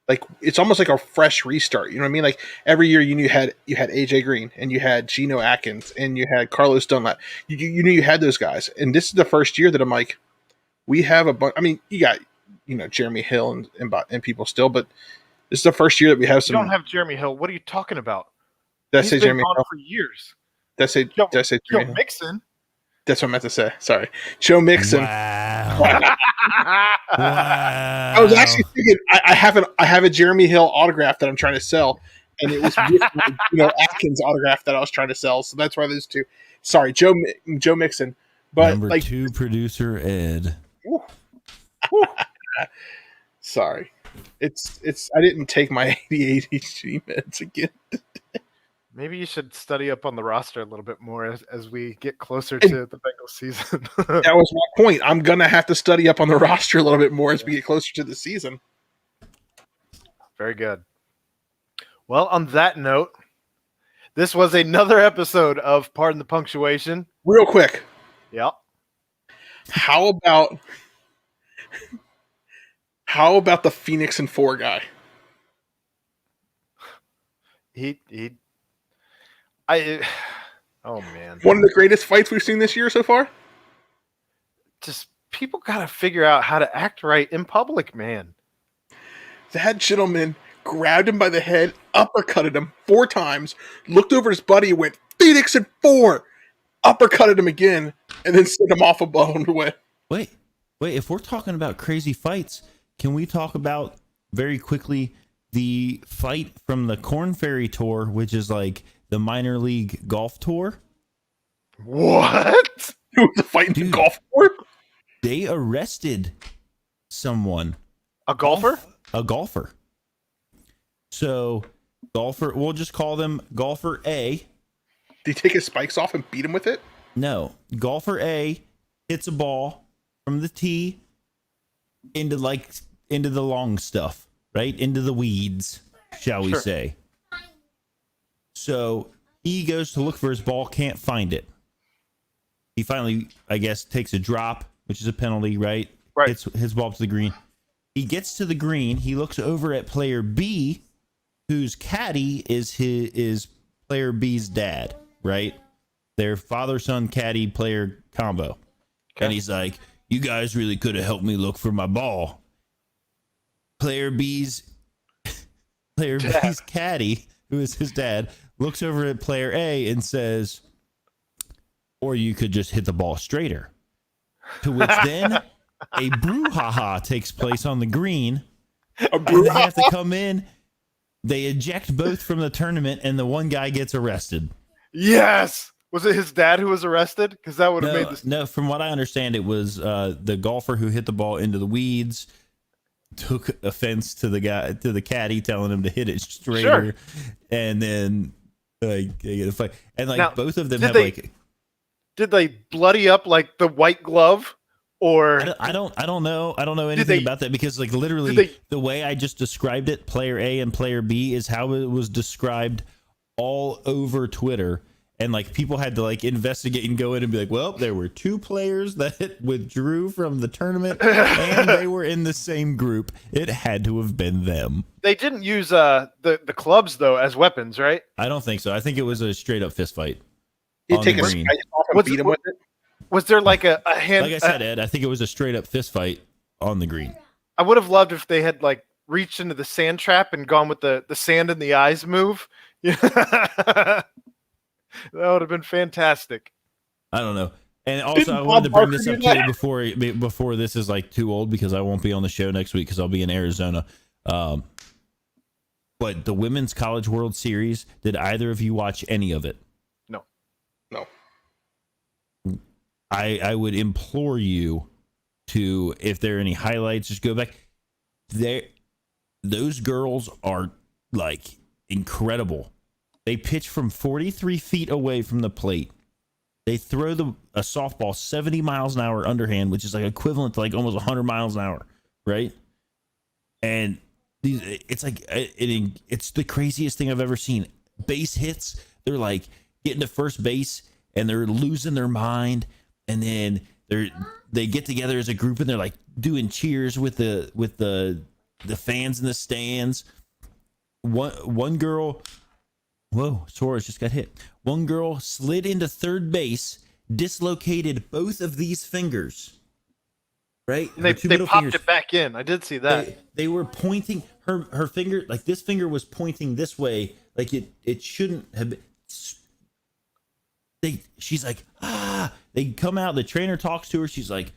[SPEAKER 6] Like, it's almost like a fresh restart. You know what I mean? Like, every year you had AJ Green, and you had Geno Atkins, and you had Carlos Dunlap. You knew you had those guys, and this is the first year that I'm like, we have a bunch. I mean, you got Jeremy Hill and people still, but this is the first year that we have some.
[SPEAKER 4] You don't have Jeremy Hill. What are you talking about?
[SPEAKER 6] Did I
[SPEAKER 4] He's
[SPEAKER 6] say
[SPEAKER 4] been
[SPEAKER 6] Jeremy
[SPEAKER 4] gone
[SPEAKER 6] Hill?
[SPEAKER 4] for years.
[SPEAKER 6] Did I say
[SPEAKER 4] Joe
[SPEAKER 6] Jeremy Hill?
[SPEAKER 4] Mixon.
[SPEAKER 6] That's what I meant to say. Sorry. Joe Mixon.
[SPEAKER 5] Wow.
[SPEAKER 6] Wow. I was actually thinking I have a Jeremy Hill autograph that I'm trying to sell, and it was with Atkins autograph that I was trying to sell. So that's why there's two. Sorry, Joe Mixon. But
[SPEAKER 5] Number 2 producer Ed.
[SPEAKER 6] Sorry. It's I didn't take my ADHD meds again.
[SPEAKER 4] Maybe you should study up on the roster a little bit more as we get closer to the Bengals season.
[SPEAKER 6] That was my point. I'm going to have to study up on the roster a little bit more as we get closer to the season.
[SPEAKER 4] Very good. Well, on that note, this was another episode of Pardon the Punctuation.
[SPEAKER 6] Real quick.
[SPEAKER 4] Yep.
[SPEAKER 6] How about the Phoenix and 4 guy?
[SPEAKER 4] Oh man.
[SPEAKER 6] One of the greatest fights we've seen this year so far?
[SPEAKER 4] Just people got to figure out how to act right in public, man.
[SPEAKER 6] That gentleman grabbed him by the head, uppercutted him 4 times, looked over his buddy, went, Phoenix and 4, uppercutted him again, and then sent him off a bone away.
[SPEAKER 5] Wait, if we're talking about crazy fights, can we talk about very quickly the fight from the Korn Ferry Tour, which is like the minor league golf tour?
[SPEAKER 4] What?
[SPEAKER 6] It was a fight in the golf tour?
[SPEAKER 5] They arrested someone.
[SPEAKER 4] A golfer?
[SPEAKER 5] A golfer. So, golfer, we'll just call them Golfer A.
[SPEAKER 6] Did he take his spikes off and beat him with it?
[SPEAKER 5] No. Golfer A hits a ball from the tee into the long stuff, right? Into the weeds, shall we say. So he goes to look for his ball, can't find it. He finally, I guess, takes a drop, which is a penalty, right?
[SPEAKER 4] Right.
[SPEAKER 5] Hits his ball to the green. He gets to the green. He looks over at player B, whose caddy is player B's dad, right? Their father-son caddy player combo. Okay. And he's like, you guys really could have helped me look for my ball. Player B's caddy, who is his dad, looks over at player A and says, or you could just hit the ball straighter. To which then a brouhaha takes place on the green. And they have to come in. They eject both from the tournament, and the one guy gets arrested.
[SPEAKER 4] Yes! Was it his dad who was arrested? Because that would have made this.
[SPEAKER 5] No, from what I understand, it was the golfer who hit the ball into the weeds, took offense to the caddy telling him to hit it straighter, and then they get a fight. And like now, both of them have
[SPEAKER 4] did they bloody up like the white glove? Or
[SPEAKER 5] I don't know. I don't know anything about that because like literally the way I just described it, player A and player B is how it was described all over Twitter. And like people had to like investigate and go in and be like, well, there were 2 players that withdrew from the tournament and they were in the same group. It had to have been them.
[SPEAKER 4] They didn't use the clubs though as weapons, right?
[SPEAKER 5] I don't think so. I think it was a straight up fist fight.
[SPEAKER 6] You take a spike off and beat him with it?
[SPEAKER 4] Was there like a hand?
[SPEAKER 5] Like I said, Ed, I think it was a straight up fist fight on the green.
[SPEAKER 4] I would have loved if they had like reached into the sand trap and gone with the sand in the eyes move. Yeah. That would have been fantastic.
[SPEAKER 5] I don't know. And also, I wanted to bring this up too before this is like too old because I won't be on the show next week because I'll be in Arizona. But the Women's College World Series, did either of you watch any of it?
[SPEAKER 4] No.
[SPEAKER 5] I would implore you to, if there are any highlights, just go back. Those girls are like incredible. They pitch from 43 feet away from the plate. They throw a softball 70 miles an hour underhand, which is like equivalent to like almost 100 miles an hour, right? And it's like it's the craziest thing I've ever seen. Base hits, they're like getting to first base and they're losing their mind, and then they get together as a group and they're like doing cheers with the fans in the stands. One girl, whoa, Suarez just got hit. One girl slid into third base, dislocated both of these fingers. Right?
[SPEAKER 4] They popped it back in. I did see that.
[SPEAKER 5] They were pointing her finger, like this finger was pointing this way, like it shouldn't have been. She's like, they come out, the trainer talks to her, she's like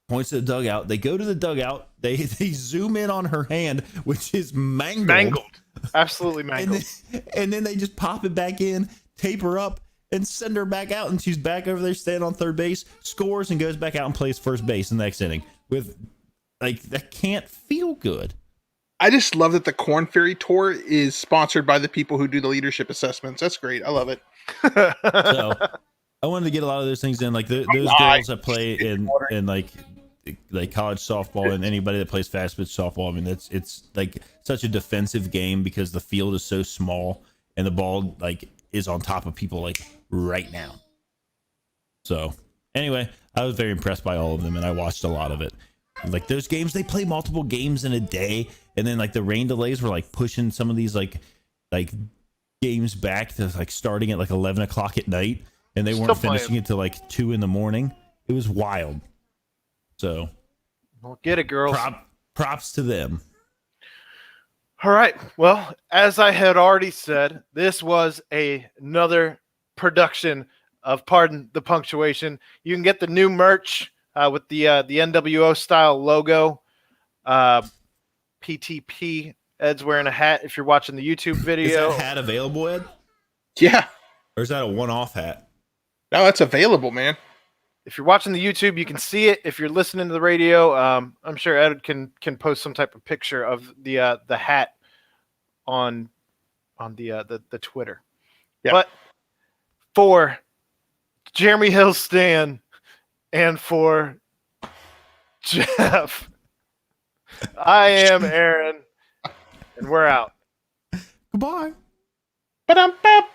[SPEAKER 5] points to the dugout. They go to the dugout, they zoom in on her hand, which is mangled. Absolutely mangled. And then they just pop it back in, tape her up, and send her back out, and she's back over there standing on third base, scores, and goes back out and plays first base in the next inning. With that can't feel good.
[SPEAKER 6] I just love that the Corn Ferry Tour is sponsored by the people who do the leadership assessments. That's great. I love it.
[SPEAKER 5] So I wanted to get a lot of those things in, like those girls that play in like college softball, and anybody that plays fast pitch softball. I mean, it's like such a defensive game because the field is so small and the ball like is on top of people like right now. So anyway, I was very impressed by all of them, and I watched a lot of it. Like those games, they play multiple games in a day, and then like the rain delays were like pushing some of these like games back to like starting at like 11 o'clock at night, and they weren't finishing it till like 2 a.m. It was wild. So
[SPEAKER 4] well, get it, girls.
[SPEAKER 5] Props to them.
[SPEAKER 4] All right. Well, as I had already said, this was another production of Pardon the Punctuation. You can get the new merch with the NWO style logo. PTP. Ed's wearing a hat. If you're watching the YouTube video,
[SPEAKER 5] is that hat available, Ed?
[SPEAKER 6] Yeah.
[SPEAKER 5] Or is that a one-off hat?
[SPEAKER 6] No, it's available, man.
[SPEAKER 4] If you're watching the YouTube, you can see it. If you're listening to the radio, I'm sure Ed can post some type of picture of the hat on the Twitter.
[SPEAKER 6] Yeah.
[SPEAKER 4] But for Jeremy Hill Stan and for Jeff, I am Aaron, and we're out.
[SPEAKER 5] Goodbye.
[SPEAKER 6] Ba-dum-bop.